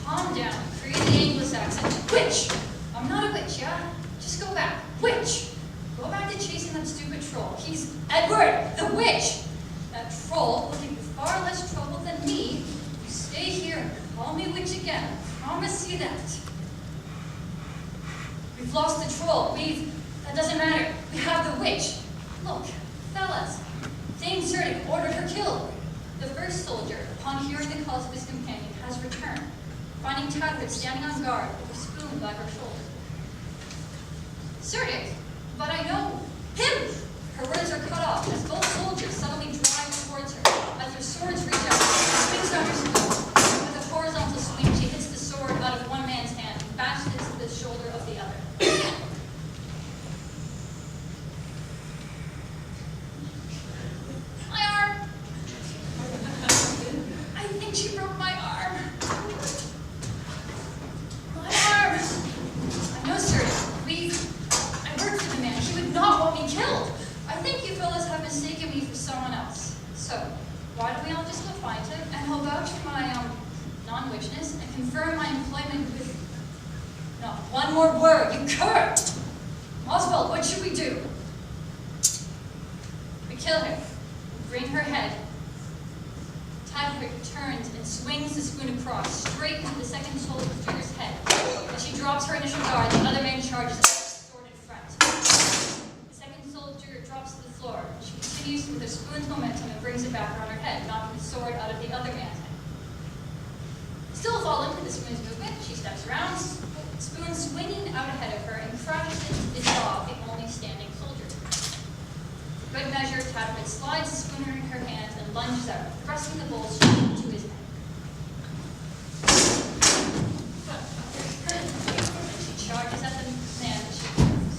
Calm down, crazy Anglo-Saxon. Witch! I'm not a witch, yeah? Just go back. Witch! Go back to chasing that stupid troll. He's Edward, the witch! That troll will give you far less trouble than me. You stay here and call me witch again. I promise you that. We've lost the troll. That doesn't matter. We have the witch. Look, fellas. Dame Serdig ordered her killed. The first soldier, upon hearing the calls of his companion, has returned. finding Tadwit standing on guard with a spoon by her shoulder. Surdic, but I know him! Her words are cut off as both soldiers suddenly drive towards her. As their swords reach out, she swings on her spoon. With a horizontal swing, she hits the sword out of one man's hand and bashes it into the shoulder of the other. My arm! I think she broke my arm. My arm! I know, sir. I worked for the man. He would not want me killed. I think you fellas have mistaken me for someone else. So, why don't we all just go find him, and he'll vouch for my, non-witchness and confirm my employment with... No, one more word, you cur! Oswald, what should we do? We kill her. We bring her head. Tadwit turns and swings the spoon across, straight into the second soldier's head. As she drops her initial guard, the other man charges her, sword in front. The second soldier drops to the floor. She continues with her spoon's momentum and brings it back around her head, knocking the sword out of the other man's head. Still falling to the spoon's movement, she steps around, spoon swinging out ahead of her and crashes into the jaw of the only standing soldier. For good measure, Tadwit slides the spoon in her hands and lunges out, thrusting the bowl straight into his head. She charges at the man that she kills.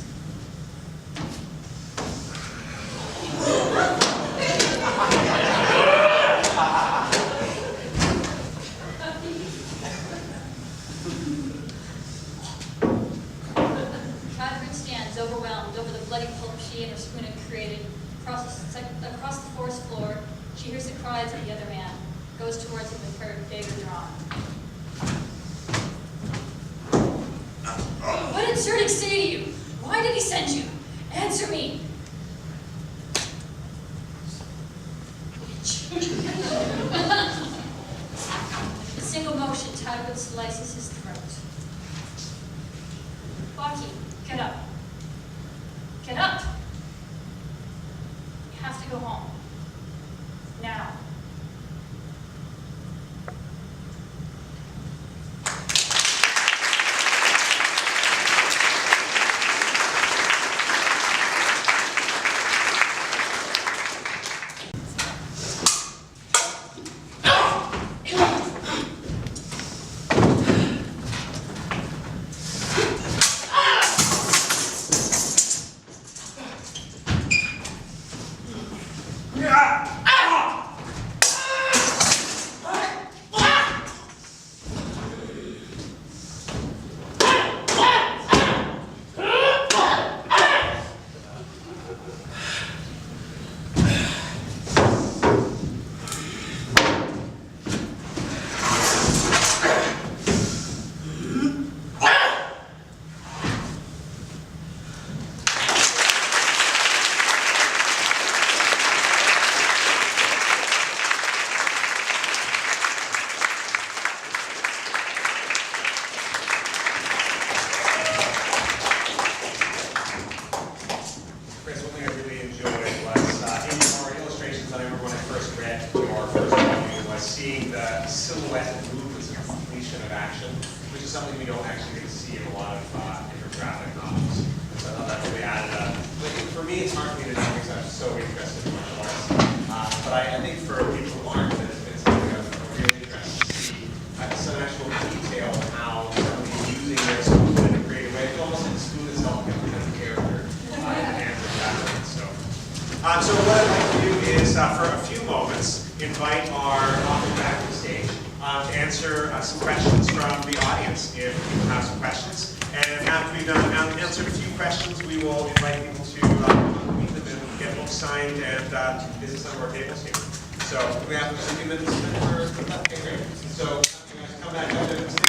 Tadwit stands overwhelmed over the bloody pulp she and her spoon had created. Across the forest floor, she hears the cries of the other man, goes towards him with her dagger drawn. What did Surdic say to you? Why did he send you? Answer me! With a single motion, Tadwit slices his throat. Baki, get up. Get up! You have to go home. Now. seeing the silhouette movements and completion of action, which is something we don't actually get to see in a lot of different graphic novels. So I thought that really added up. For me, it's hard for me to do because I'm so interested in martial arts. But I think for people who aren't, it's something I'm really interested to see some actual detail on how somebody using their spoon in a creative way. It's almost like the spoon itself can become a character in the hands of that. So what I'd like to do is, for a few moments, invite our author back to the stage to answer some questions from the audience, if people have some questions. And after we've answered a few questions, we will invite people to meet them and get books signed and visit some of our tables here. So we have a few minutes for that. Okay, great. So you guys come back up to the stage.